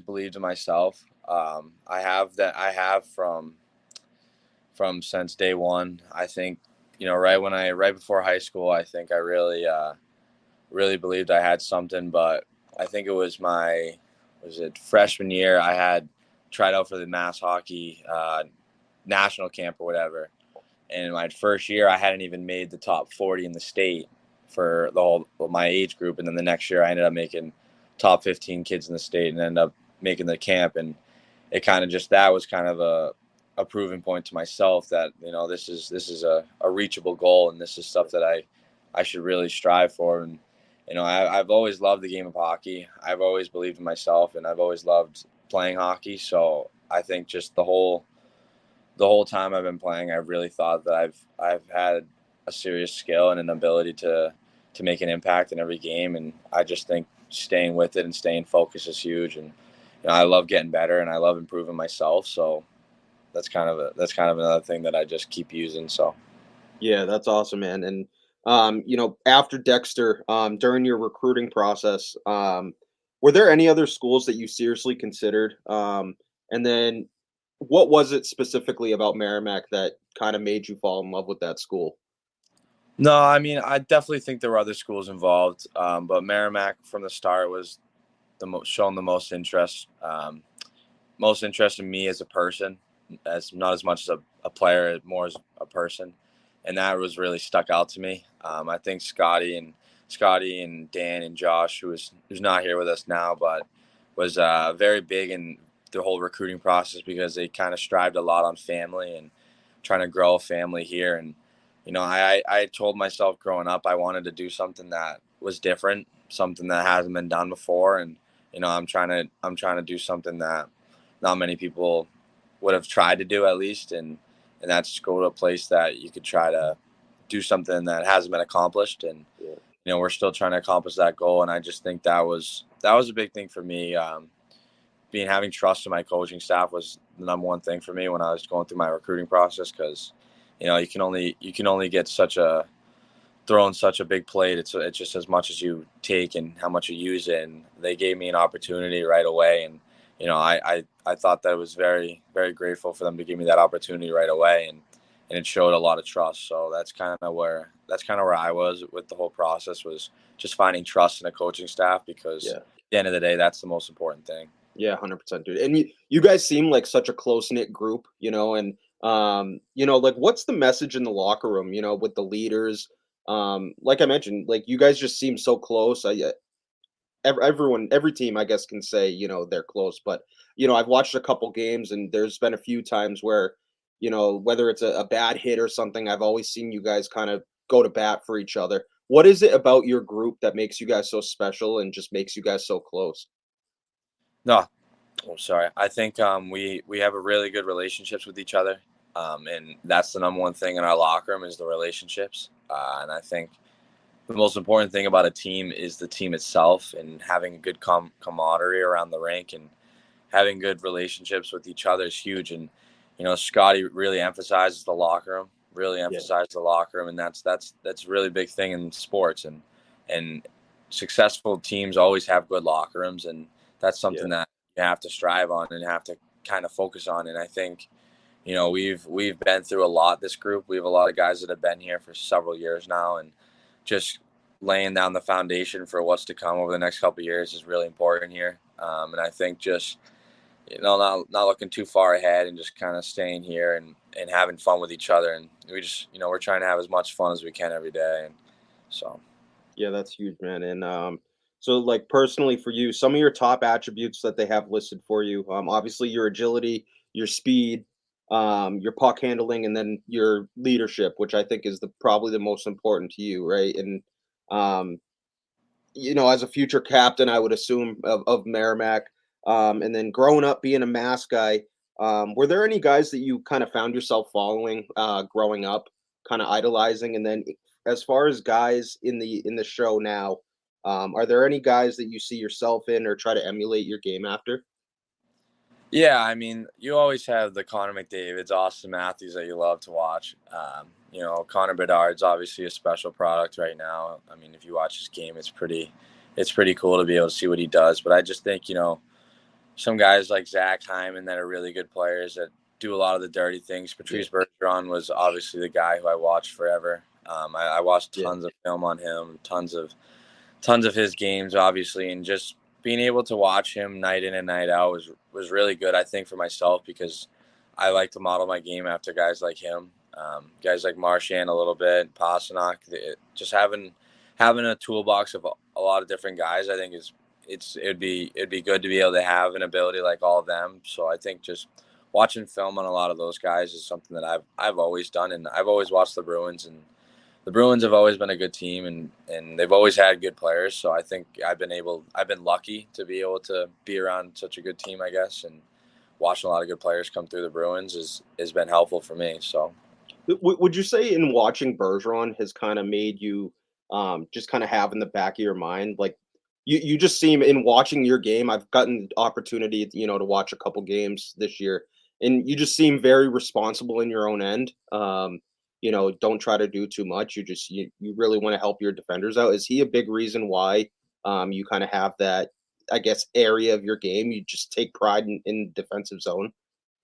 believed in myself. I have from since day one. I think, right before high school, I think I really really believed I had something. But I think it was freshman year, I had tried out for the Mass Hockey national camp or whatever. And my first year, I hadn't even made the top 40 in the state for my age group. And then the next year, I ended up making top 15 kids in the state and ended up making the camp. And it kind of that was kind of a proving point to myself that, this is a reachable goal. And this is stuff that I should really strive for. And, I've always loved the game of hockey. I've always believed in myself, and I've always loved playing hockey. So I think just the whole time I've been playing, I've really thought that I've had a serious skill and an ability to make an impact in every game. And I just think staying with it and staying focused is huge. And I love getting better and I love improving myself. So that's kind of another thing that I just keep using. So. Yeah, that's awesome, man. And after Dexter, during your recruiting process, were there any other schools that you seriously considered? And then what was it specifically about Merrimack that kind of made you fall in love with that school? No, I mean, I definitely think there were other schools involved, but Merrimack from the start was shown the most interest in me as a person, as not as much as a player, more as a person, and that was really stuck out to me. I think Scotty and Dan and Josh, who's not here with us now, but was very big in the whole recruiting process because they kind of strived a lot on family and trying to grow a family here. And I told myself growing up I wanted to do something that was different, something that hasn't been done before, and I'm trying to do something that not many people would have tried to do at least, and that's go to a place that you could try to do something that hasn't been accomplished, and we're still trying to accomplish that goal. And I just think that was a big thing for me. Having trust in my coaching staff was the number one thing for me when I was going through my recruiting process, because you can only get thrown such a big plate. It's just as much as you take and how much you use it. And they gave me an opportunity right away, and I thought that was very, very grateful for them to give me that opportunity right away, and it showed a lot of trust. So that's kind of where I was with the whole process, was just finding trust in a coaching staff, because at the end of the day, that's the most important thing. Yeah, 100%, dude. And you guys seem like such a close-knit group, and like, what's the message in the locker room, with the leaders? Like I mentioned, like, you guys just seem so close. Every team, I guess, can say, they're close, but I've watched a couple games, and there's been a few times where, whether it's a bad hit or something, I've always seen you guys kind of go to bat for each other. What is it about your group that makes you guys so special and just makes you guys so close? No, oh, sorry. I think we have a really good relationships with each other, and that's the number one thing in our locker room is the relationships. And I think the most important thing about a team is the team itself, and having a good camaraderie around the rink and having good relationships with each other is huge. And Scotty really emphasizes the locker room, and that's a really big thing in sports. And successful teams always have good locker rooms, and that's something that you have to strive on and have to kind of focus on. And I think we've been through a lot. This group, we have a lot of guys that have been here for several years now, and just laying down the foundation for what's to come over the next couple of years is really important here. And I think just not looking too far ahead and just kind of staying here and having fun with each other. And we just we're trying to have as much fun as we can every day. And so Yeah, that's huge, man. And so, like, personally for you, some of your top attributes that they have listed for you, obviously your agility, your speed, your puck handling, and then your leadership, which I think is probably the most important to you, right? And um, as a future captain, I would assume of Merrimack, and then growing up being a mass guy, were there any guys that you kind of found yourself following, growing up, kind of idolizing? And then as far as guys in the show now, are there any guys that you see yourself in or try to emulate your game after? yeah, I mean, you always have the Connor McDavid's, Austin Matthews that you love to watch. Connor Bedard's obviously a special product right now. I mean, if you watch his game, it's pretty cool to be able to see what he does. But I just think some guys like Zach Hyman that are really good players that do a lot of the dirty things. Patrice Bergeron was obviously the guy who I watched forever. I watched tons of film on him, tons of his games, obviously, and just being able to watch him night in and night out was really good, I think, for myself, because I like to model my game after guys like him, guys like Marchand a little bit, Pasternak. Just having a toolbox of a lot of different guys, I think it'd be good to be able to have an ability like all of them. So I think just watching film on a lot of those guys is something that I've always done, and I've always watched the Bruins, and the Bruins have always been a good team, and they've always had good players. So I think I've been lucky to be able to be around such a good team, I guess, and watching a lot of good players come through the Bruins has been helpful for me. So Would you say in watching Bergeron has kind of made you just kind of have in the back of your mind, like, you just seem, in watching your game, I've gotten the opportunity, to watch a couple games this year, and you just seem very responsible in your own end. Don't try to do too much. You really want to help your defenders out. Is he a big reason why you kind of have that I guess, area of your game? You just take pride in defensive zone?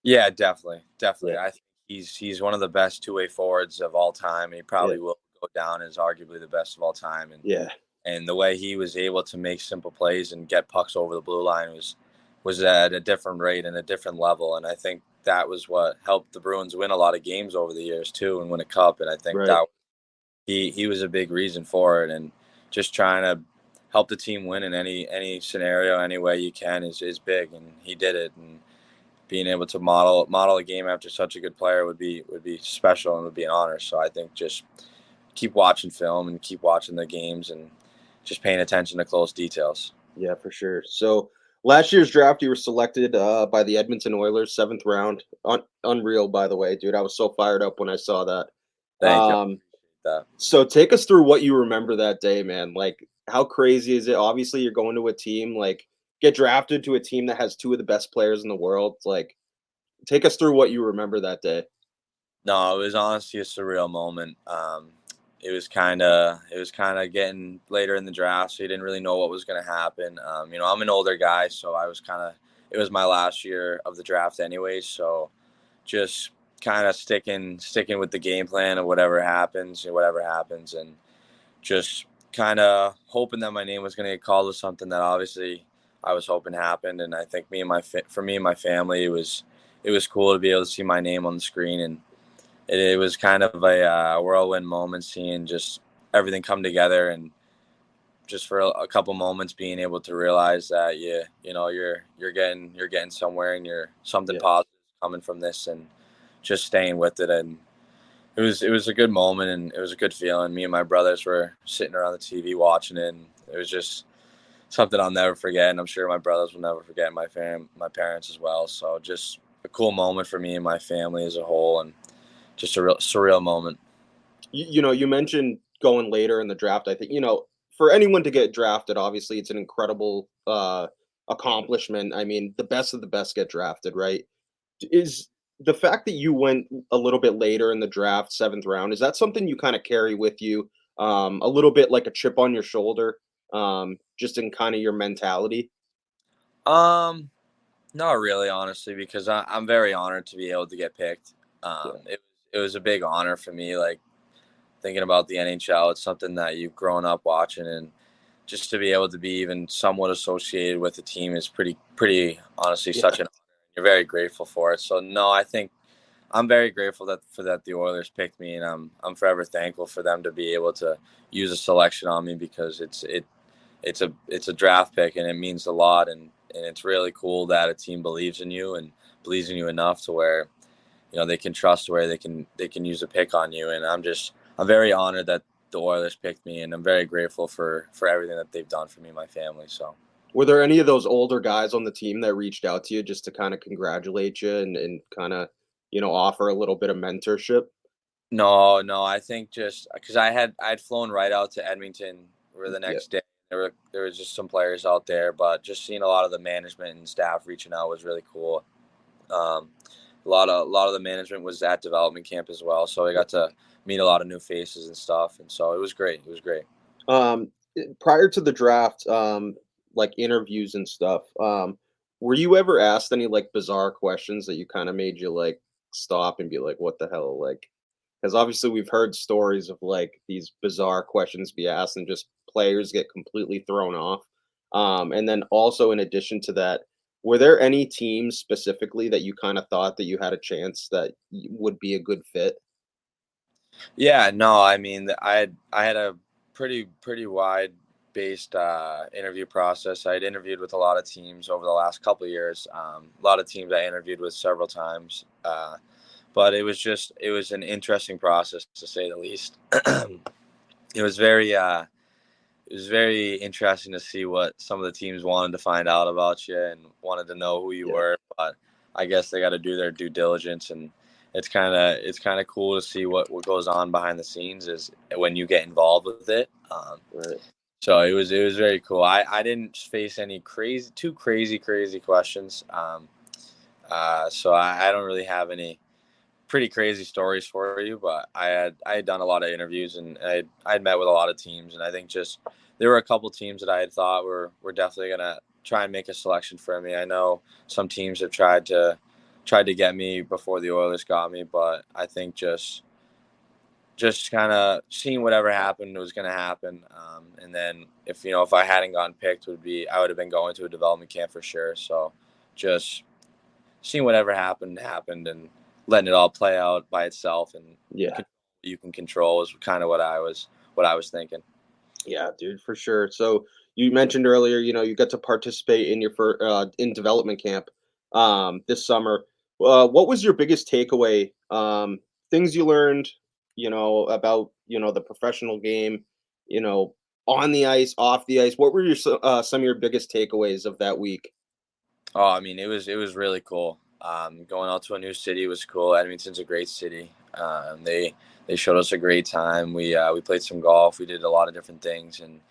Yeah, definitely. Yeah. I think he's one of the best two-way forwards of all time. He Yeah. probably will go down as arguably the best of all time. Yeah. And the way he was able to make simple plays and get pucks over the blue line was at a different rate and a different level. And I think that was what helped the Bruins win a lot of games over the years too, and win a cup. And I think Right. that he was a big reason for it. And just trying to help the team win in any scenario, any way you can is big. And he did it. And being able to model a game after such a good player would be special and would be an honor. So I think just keep watching film and keep watching the games and just paying attention to close details. Yeah, for sure. So last year's draft, you were selected by the Edmonton Oilers, 7th round. Unreal, by the way, dude. I was so fired up when I saw that. Thank you. Um, That. so take us through what you remember that day, man. Like, how crazy is it? Obviously, you're going to a team, like, get drafted to a team that has two of the best players in the world. Like, take us through what you remember that day. No, it was honestly a surreal moment. It was kind of getting later in the draft, so you didn't really know what was going to happen. I'm an older guy, so it was my last year of the draft anyways, so just kind of sticking with the game plan of whatever happens, and just kind of hoping that my name was going to get called to something that obviously I was hoping happened. And I think for me and my family, it was cool to be able to see my name on the screen, and it was kind of a whirlwind moment, seeing just everything come together, and just for a couple moments being able to realize that you're getting somewhere, and you're something positive coming from this, and just staying with it. And it was a good moment, and it was a good feeling. Me and my brothers were sitting around the TV watching it, and it was just something I'll never forget, and I'm sure my brothers will never forget, my parents as well. So just a cool moment for me and my family as a whole, and just a real surreal moment. You mentioned going later in the draft. I think, for anyone to get drafted, obviously it's an incredible accomplishment. I mean, the best of the best get drafted, right? Is the fact that you went a little bit later in the draft, 7th round, is that something you kind of carry with you, a little bit like a chip on your shoulder, just in kind of your mentality? Um, Not really, honestly, because I'm very honored to be able to get picked. Yeah. It was a big honor for me. Like, thinking about the NHL, it's something that you've grown up watching, and just to be able to be even somewhat associated with the team is pretty honestly Yeah. such an honor. You're very grateful for it. So no, I think I'm very grateful that the Oilers picked me, and I'm forever thankful for them to be able to use a selection on me, because it's a draft pick, and it means a lot, and it's really cool that a team believes in you, and believes in you enough to where they can trust, where they can use a pick on you. And I'm very honored that the Oilers picked me, and I'm very grateful for everything that they've done for me and my family. So Were there any of those older guys on the team that reached out to you just to kind of congratulate you and kind of, offer a little bit of mentorship? no, I think just because I'd flown right out to Edmonton for the Yeah. next day. There was just some players out there, but just seeing a lot of the management and staff reaching out was really cool. Um, a lot of the management was at development camp as well, so I got to meet a lot of new faces and stuff, and so it was great. It was great. Prior to the draft, like interviews and stuff, were you ever asked any like bizarre questions that you kind of made you like stop and be like, what the hell? Like, because obviously we've heard stories of like these bizarre questions be asked and just players get completely thrown off. And then also in addition to that, were there any teams specifically that you kind of thought that you had a chance that would be a good fit? Yeah, no, I mean, I had a pretty wide based interview process. I had interviewed with a lot of teams over the last couple of years. A lot of teams I interviewed with several times, but it was an interesting process, to say the least. It was very interesting to see what some of the teams wanted to find out about you and wanted to know who you Yeah. were. But I guess they got to do their due diligence, and it's kind of cool to see what goes on behind the scenes is when you get involved with it. Right. So it was very cool. I didn't face any crazy questions. So I don't really have any pretty crazy stories for you, but I had done a lot of interviews, and I had met with a lot of teams, and I think just there were a couple teams that I had thought were definitely try and make a selection for me. I know some teams have tried to get me before the Oilers got me, but I think just kind of seeing whatever happened was going to happen. And then if I hadn't gotten picked, I would have been going to a development camp for sure. So just seeing whatever happened, and letting it all play out by itself, and you can control is kind of what I was thinking. Yeah, dude, for sure. So you mentioned earlier, you got to participate in your in development camp this summer. What was your biggest takeaway? Things you learned, about the professional game, on the ice, off the ice. What were some of your biggest takeaways of that week? Oh, I mean, it was really cool. Going out to a new city was cool. Edmonton's a great city. They showed us a great time. We played some golf. We did a lot of different things, and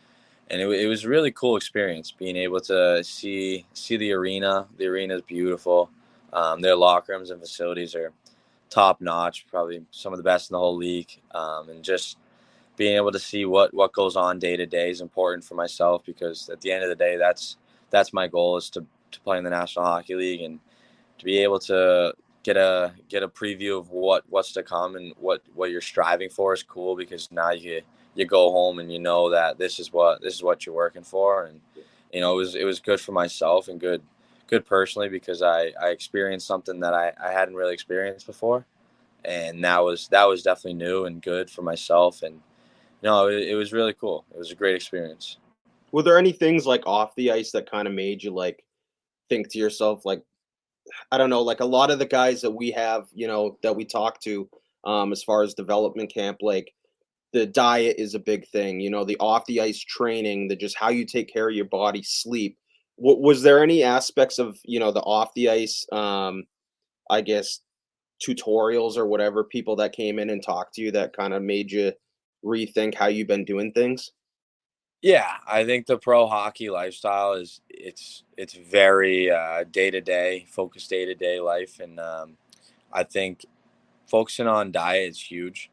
it was a really cool experience being able to see the arena. The arena is beautiful. Their locker rooms and facilities are top notch, probably some of the best in the whole league. And just being able to see what goes on day to day is important for myself, because at the end of the day, that's my goal, is to play in the National Hockey League, and to be able to get a preview of what's to come and what you're striving for is cool, because now you go home and you know that this is what you're working for. And it was good for myself and good personally, because I experienced something that I hadn't really experienced before, and that was definitely new and good for myself. And it was really cool. It was a great experience. Were there any things like off the ice that kind of made you like think to yourself, like, I don't know, like a lot of the guys that we have, that we talk to, as far as development camp, like the diet is a big thing, the off the ice training, the just how you take care of your body, sleep. Was there any aspects of, the off the ice, I guess, tutorials or whatever, people that came in and talked to you that kind of made you rethink how you've been doing things? Yeah, I think the pro hockey lifestyle it's very day to day, focused day to day life, and I think focusing on diet is huge.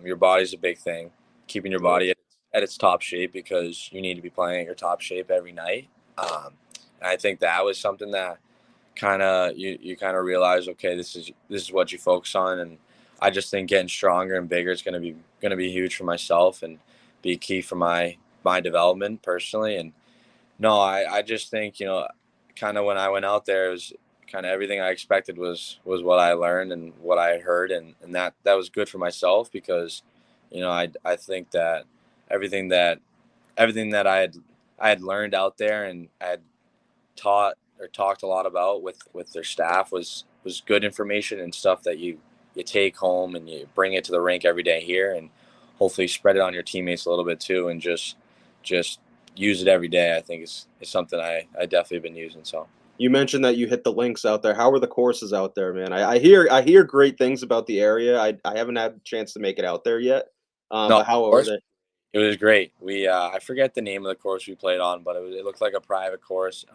Your body's a big thing. Keeping your body at its top shape, because you need to be playing at your top shape every night. And I think that was something that kind of you kind of realize, okay, this is what you focus on. And I just think getting stronger and bigger is going to be huge for myself, and be key for my development personally. And no, I just think, kind of when I went out there, it was kind of everything I expected was what I learned and what I heard, and that was good for myself, because I think that everything that I had learned out there, and I had taught or talked a lot about with their staff, was good information and stuff that you take home and you bring it to the rink every day here, and hopefully spread it on your teammates a little bit too, and just use it every day. I think is something I definitely been using. So You mentioned that you hit the links out there. How are the courses out there, man? I hear great things about the area. I haven't had a chance to make it out there yet. no, But how are they? it was great. We I forget the name of the course we played on, but it looked like a private course.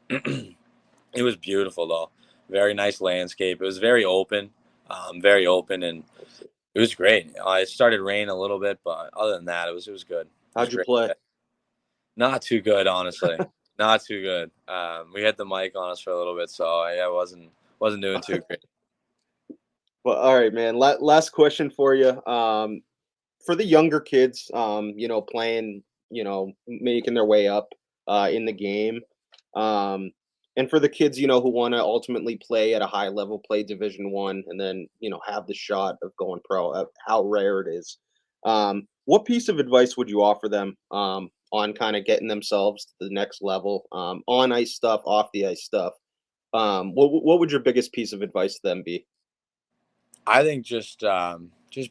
It was beautiful though. Very nice landscape. It was very open, and it was great. It started raining a little bit, but other than that, it was good. It was How'd you great. play? Not too good, honestly. Not too good. We had the mic on us for a little bit, so I wasn't doing too great. Well, all right, man. Last question for you. For the younger kids, playing, making their way up in the game, um, and for the kids, who want to ultimately play at a high level, play Division 1, and then have the shot of going pro. How rare it is. What piece of advice would you offer them on kind of getting themselves to the next level, on ice stuff, off the ice stuff? What would your biggest piece of advice to them be? I think just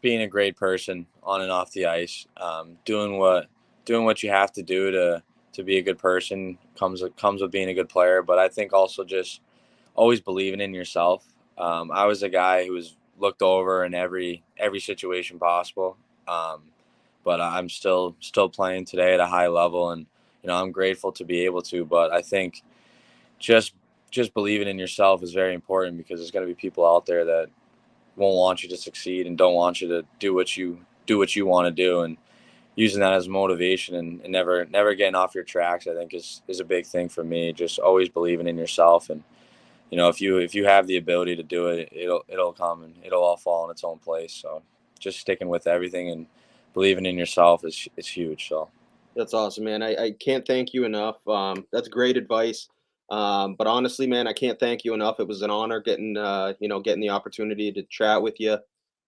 being a great person on and off the ice, doing what you have to do to be a good person comes with being a good player. But I think also just always believing in yourself. I was a guy who was looked over in every situation possible, but I'm still playing today at a high level, and I'm grateful to be able to. But I think just believing in yourself is very important, because there's going to be people out there that won't want you to succeed and don't want you to do what you want to do. And using that as motivation and never getting off your tracks, I think is a big thing for me. Just always believing in yourself, and if you have the ability to do it, it'll come and it'll all fall in its own place. So just sticking with everything and believing in yourself is huge. So That's awesome, man. I can't thank you enough. That's great advice. But honestly, man, I can't thank you enough. It was an honor getting the opportunity to chat with you.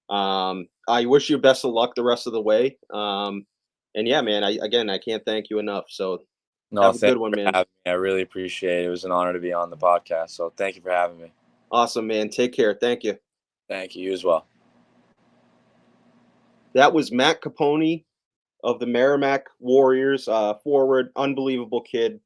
I wish you best of luck the rest of the way. And yeah, man, I can't thank you enough. So no, have a thank good one, you for man. having me. I really appreciate it. It was an honor to be on the podcast. So thank you for having me. Awesome, man. Take care. Thank you. Thank you as well. That was Matt Copponi of the Merrimack Warriors, forward, unbelievable kid,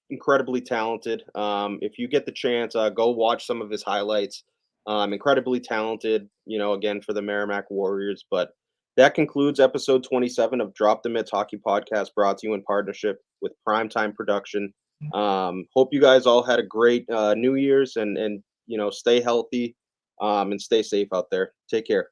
incredibly talented. If you get the chance, go watch some of his highlights. Incredibly talented, again for the Merrimack Warriors. But that concludes episode 27 of Drop the Mitts Hockey Podcast, brought to you in partnership with Primetime Production. Hope you guys all had a great New Year's and stay healthy and stay safe out there. Take care.